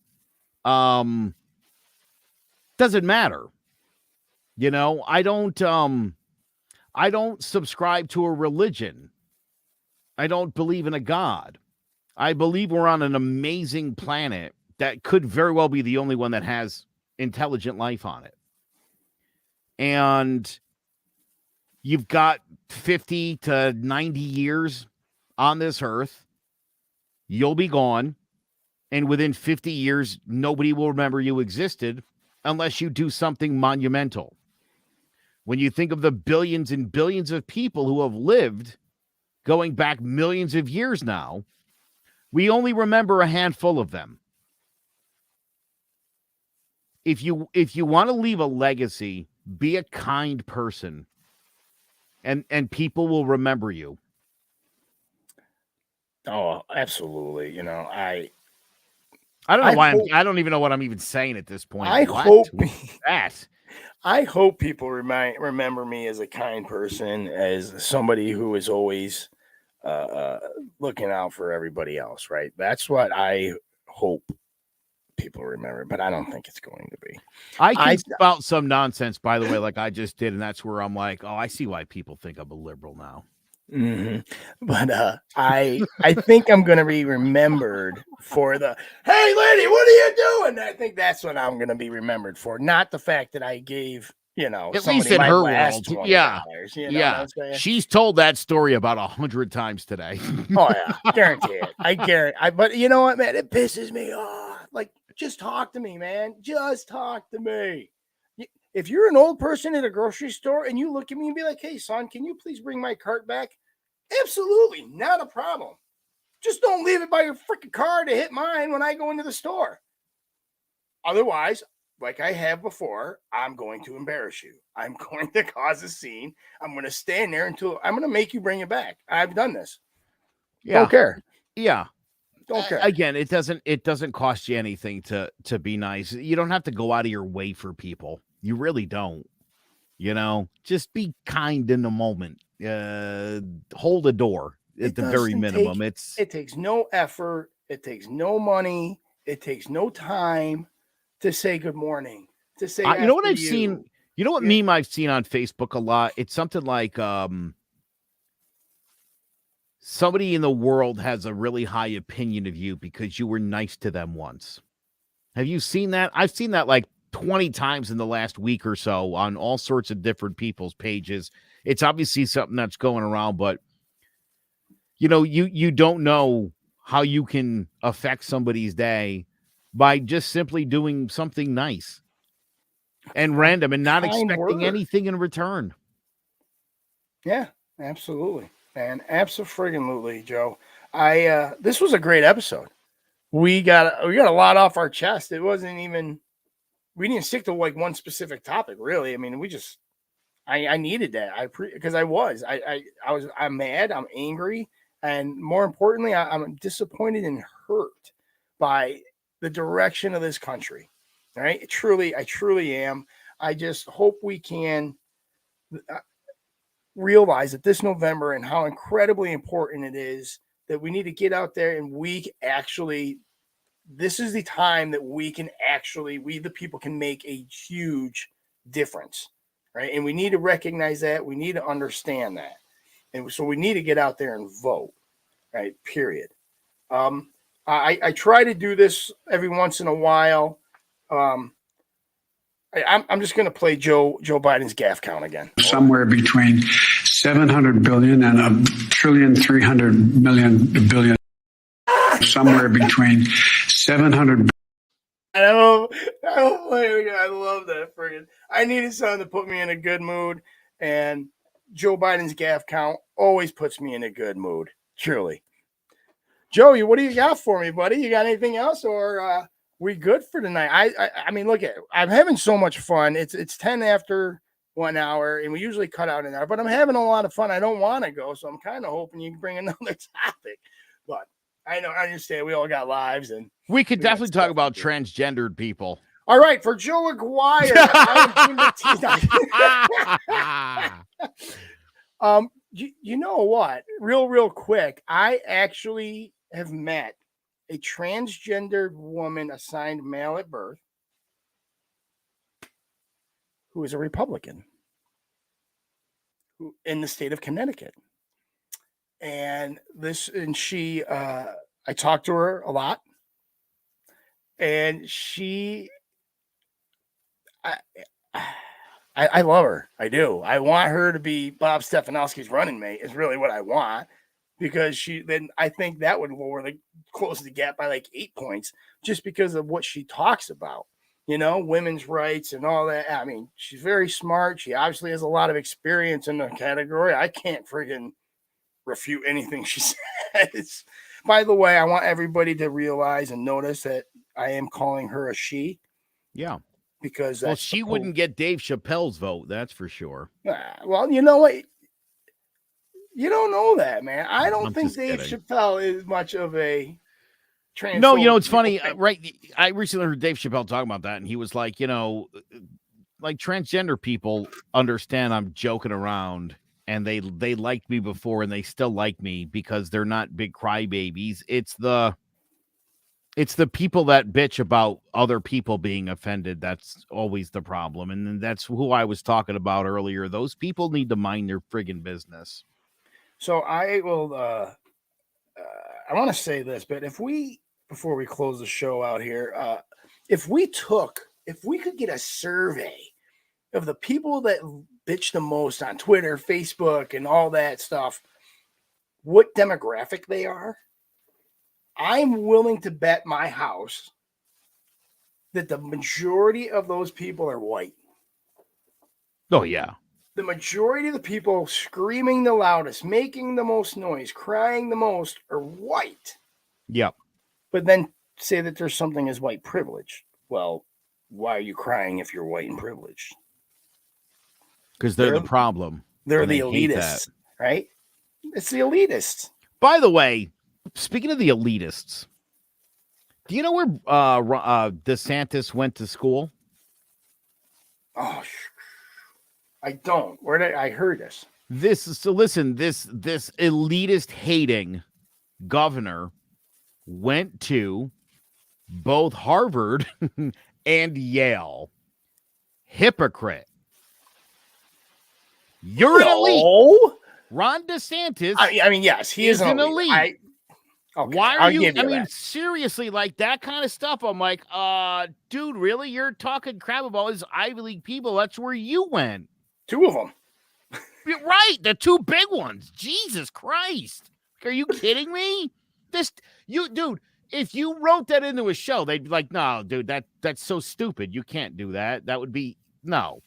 Doesn't matter. You know, I don't subscribe to a religion. I don't believe in a God. I believe we're on an amazing planet that could very well be the only one that has intelligent life on it. And you've got 50 to 90 years on this earth. You'll be gone. And within 50 years, nobody will remember you existed unless you do something monumental. When you think of the billions and billions of people who have lived going back millions of years now, we only remember a handful of them. If you want to leave a legacy, be a kind person, and people will remember you. Oh, absolutely. You know, I don't know why I don't even know what I'm even saying at this point. I What? I hope people remember me as a kind person, as somebody who is always looking out for everybody else. Right. That's what I hope people remember, but I don't think it's going to be. I can spout some nonsense, by the way, like I just did, and that's where I'm like, oh, I see why people think I'm a liberal now. Mm-hmm. But I think I'm going to be remembered for the, hey, lady, what are you doing? I think that's what I'm going to be remembered for, not the fact that I gave, at least in her world. Yeah. You know what I'm saying? She's told that story about 100 times today. Oh, yeah. Guarantee it. I guarantee. But you know what, man? It pisses me off. Like, just talk to me, man. Just talk to me. If you're an old person at a grocery store and you look at me and be like, hey, son, can you please bring my cart back? Absolutely. Not a problem. Just don't leave it by your freaking car to hit mine when I go into the store. Otherwise, like I have before, I'm going to embarrass you. I'm going to cause a scene. I'm going to stand there until I'm going to make you bring it back. I've done this. Yeah. Don't care. Yeah. Don't care. Again, it doesn't cost you anything to be nice. You don't have to go out of your way for people. You really don't. You know, just be kind in the moment. Hold a door at the very minimum. It takes no effort. It takes no money. It takes no time to say good morning. To say, you know what I've seen. You know what meme I've seen on Facebook a lot. It's something like somebody in the world has a really high opinion of you because you were nice to them once. Have you seen that? I've seen that like 20 times in the last week or so on all sorts of different people's pages. It's obviously something that's going around, but you know, you don't know how you can affect somebody's day by just simply doing something nice and random and not Kind expecting word. anything in return. Yeah, absolutely, man. Absolutely, Joe. This was a great episode. We got a lot off our chest. It wasn't even, we didn't stick to like one specific topic, really. I mean, I needed that. Because I'm mad, I'm angry, and more importantly, I'm disappointed and hurt by the direction of this country. Right? I truly am. I just hope we can realize that this November and how incredibly important it is that we need to get out there and this is the time that we the people can make a huge difference, right? And we need to recognize that. We need to understand that. And so we need to get out there and vote, right? Period. I try to do this every once in a while. I'm just going to play Joe Biden's gaffe count again. Somewhere between 700 billion and $1.3 billion. Somewhere between 700. I love that friggin'. I needed something to put me in a good mood, and Joe Biden's gaffe count always puts me in a good mood. Truly. Joey, what do you got for me, buddy? You got anything else, or we good for tonight? I mean, look, I'm having so much fun. It's 10 after 1 hour, and we usually cut out an hour, but I'm having a lot of fun. I don't want to go, so I'm kind of hoping you can bring another topic. But I understand we all got lives, and We could definitely talk about transgendered people. All right, for Joe Aguirre, you know what? Real quick, I actually have met a transgendered woman assigned male at birth who is a Republican in the state of Connecticut. And she, I talked to her a lot, and I love her. I do. I want her to be Bob Stefanowski's running mate is really what I want, because I think that would close the gap by like 8 points just because of what she talks about, women's rights and all that. I mean, she's very smart. She obviously has a lot of experience in the category. I can't friggin' refute anything she says. By the way, I want everybody to realize and notice that I am calling her a she. Yeah. Because she wouldn't get Dave Chappelle's vote, that's for sure. Well, you know what? You don't know that, man. I don't think Dave Chappelle is much of a trans. No, it's funny, right? I recently heard Dave Chappelle talking about that, and he was like, like transgender people understand I'm joking around, and they liked me before, and they still like me because they're not big crybabies. It's the people that bitch about other people being offended. That's always the problem. And that's who I was talking about earlier. Those people need to mind their friggin' business. So I will, I want to say this, but before we close the show out here, if we could get a survey of the people that bitch the most on Twitter, Facebook, and all that stuff, what demographic they are, I'm willing to bet my house that the majority of those people are white. Oh, yeah. The majority of the people screaming the loudest, making the most noise, crying the most are white. Yep. But then say that there's something as white privilege. Well, why are you crying if you're white and privileged? Because they're the problem. They're the elitists, right? It's the elitists. By the way, speaking of the elitists, do you know where DeSantis went to school? Oh, I don't. Where did I heard this? This elitist hating governor went to both Harvard and Yale. Hypocrite. You're an elite. Ron DeSantis. I mean, yes, he is an elite. Okay, why are you? I mean, seriously, like that kind of stuff. I'm like, dude, really? You're talking crap about his Ivy League people? That's where you went. 2 of them. Right, the 2 big ones. Jesus Christ. Are you kidding me? Dude, if you wrote that into a show, they'd be like, no, dude, that's so stupid. You can't do that. That would be no.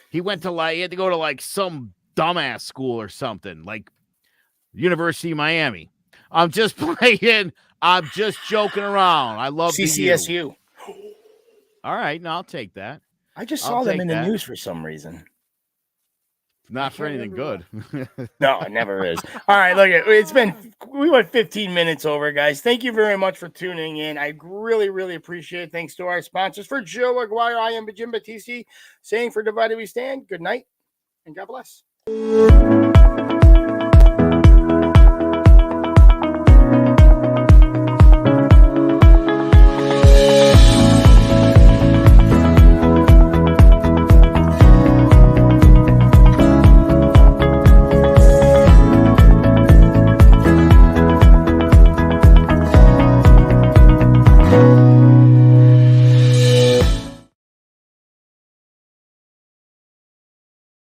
He had to go to like some dumbass school or something, like University of Miami. I'm just playing. I'm just joking around. I love CCSU. All right, no, I'll take that. I just saw them in the that. news for some reason. Not for anything good. No, it never is. All right, look, we went 15 minutes over, guys. Thank you very much for tuning in. I really, really appreciate it. Thanks to our sponsors. For Joe Aguirre, I am Jim Battisti, saying for Divided We Stand, good night and God bless.